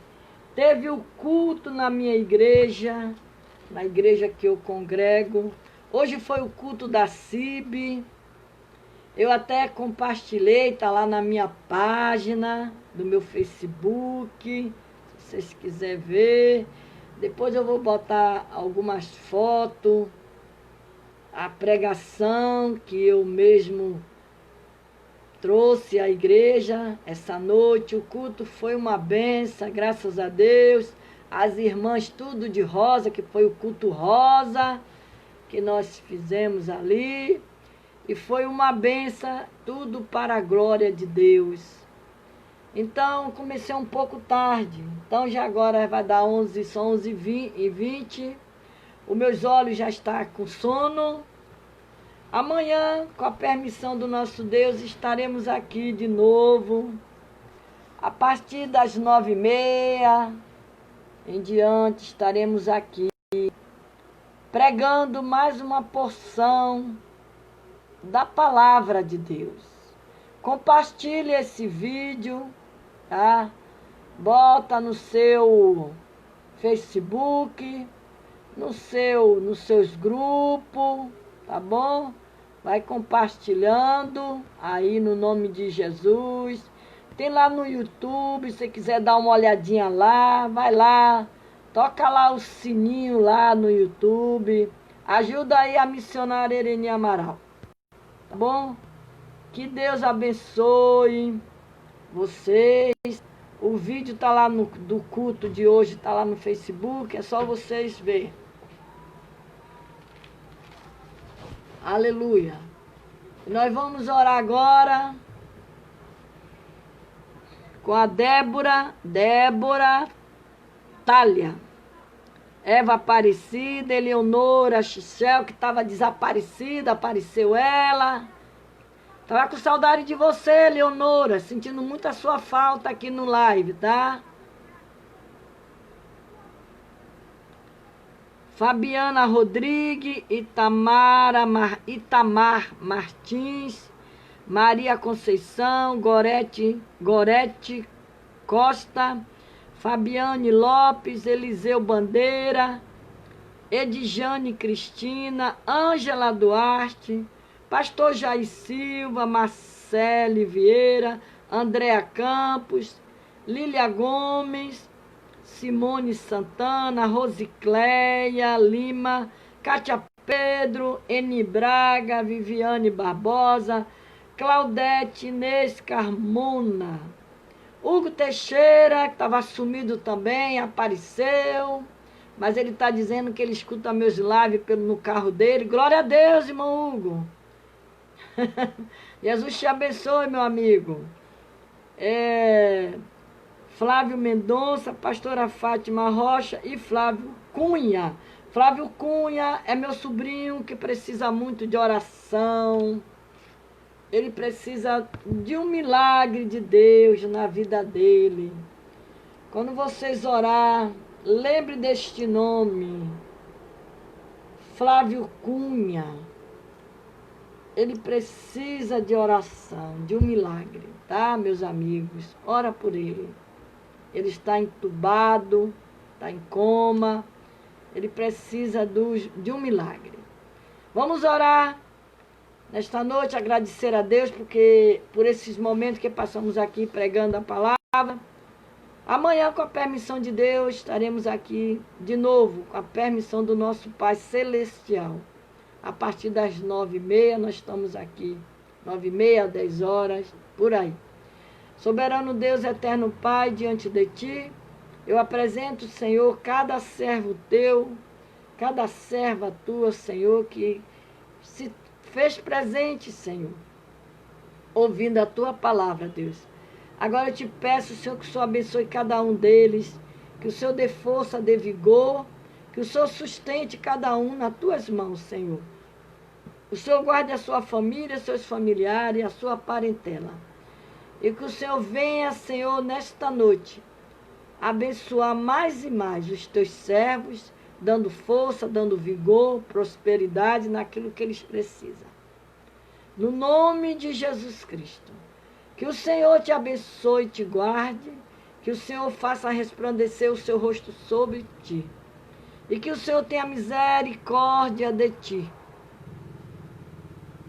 teve o culto na minha igreja, na igreja que eu congrego. Hoje foi o culto da CIB. Eu até compartilhei, está lá na minha página do meu Facebook, se vocês quiserem ver. Depois eu vou botar algumas fotos, a pregação que eu mesmo trouxe à igreja essa noite. O culto foi uma benção, graças a Deus. As irmãs tudo de rosa, que foi o culto rosa que nós fizemos ali. E foi uma benção, tudo para a glória de Deus. Então, comecei um pouco tarde. Então, já agora vai dar 11, são 11h20. Os meus olhos já estão com sono. Amanhã, com a permissão do nosso Deus, estaremos aqui de novo. A partir das 9h30 em diante, estaremos aqui pregando mais uma porção da palavra de Deus. Compartilhe esse vídeo, tá? Bota no seu Facebook, nos seus grupos, tá bom? Vai compartilhando aí no nome de Jesus. Tem lá no YouTube, se você quiser dar uma olhadinha lá, vai lá, toca lá o sininho lá no YouTube. Ajuda aí a missionária Irene Amaral. Tá bom? Que Deus abençoe vocês. O vídeo tá lá do culto de hoje, tá lá no Facebook, é só vocês verem. Aleluia. Nós vamos orar agora com a Débora Thalia, Eva Aparecida, Eleonora, Xixel, que estava desaparecida, apareceu ela. Tava com saudade de você, Leonora, sentindo muito a sua falta aqui no live, tá? Fabiana Rodrigues, Itamar Martins, Maria Conceição, Gorete Costa, Fabiane Lopes, Eliseu Bandeira, Edjane Cristina, Ângela Duarte, Pastor Jair Silva, Marcele Vieira, Andréa Campos, Lília Gomes, Simone Santana, Rosicléia Lima, Cátia Pedro, Eni Braga, Viviane Barbosa, Claudete Inês Carmona, Hugo Teixeira, que estava sumido também, apareceu, mas ele está dizendo que ele escuta meus lives no carro dele. Glória a Deus, irmão Hugo. Jesus te abençoe, meu amigo. Flávio Mendonça, pastora Fátima Rocha e Flávio Cunha. Flávio Cunha é meu sobrinho que precisa muito de oração. Ele precisa de um milagre de Deus na vida dele. Quando vocês orar, lembre deste nome. Flávio Cunha. Ele precisa de oração, de um milagre, tá, meus amigos? Ora por ele. Ele está entubado, está em coma. Ele precisa de um milagre. Vamos orar nesta noite, agradecer a Deus por esses momentos que passamos aqui pregando a palavra. Amanhã, com a permissão de Deus, estaremos aqui de novo, com a permissão do nosso Pai Celestial. A partir das 9h30 nós estamos aqui, 9h30, 10 horas, por aí. Soberano Deus, eterno Pai, diante de Ti, eu apresento, Senhor, cada servo Teu, cada serva Tua, Senhor, que se fez presente, Senhor, ouvindo a Tua palavra, Deus. Agora eu te peço, Senhor, que o Senhor abençoe cada um deles, que o Senhor dê força, dê vigor, que o Senhor sustente cada um nas Tuas mãos, Senhor. O Senhor guarde a sua família, seus familiares, a sua parentela. E que o Senhor venha, Senhor, nesta noite, abençoar mais e mais os Teus servos, dando força, dando vigor, prosperidade naquilo que eles precisam. No nome de Jesus Cristo. Que o Senhor te abençoe e te guarde, que o Senhor faça resplandecer o seu rosto sobre ti. E que o Senhor tenha misericórdia de ti.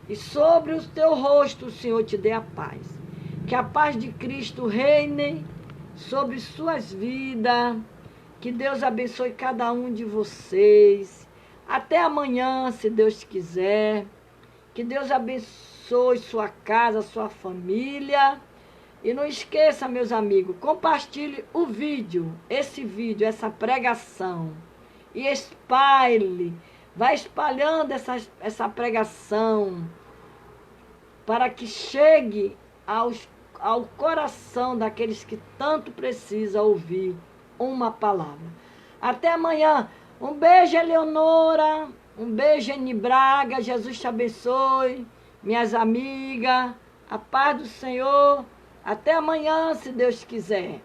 E sobre o teu rosto o Senhor te dê a paz. Que a paz de Cristo reine sobre suas vidas. Que Deus abençoe cada um de vocês. Até amanhã, se Deus quiser. Que Deus abençoe sua casa, sua família. E não esqueça, meus amigos, compartilhe o vídeo, essa pregação. E espalhe, vai espalhando essa pregação para que chegue ao coração daqueles que tanto precisam ouvir uma palavra. Até amanhã. Um beijo, Eleonora. Um beijo, Eni Braga. Jesus te abençoe. Minhas amigas. A paz do Senhor. Até amanhã, se Deus quiser.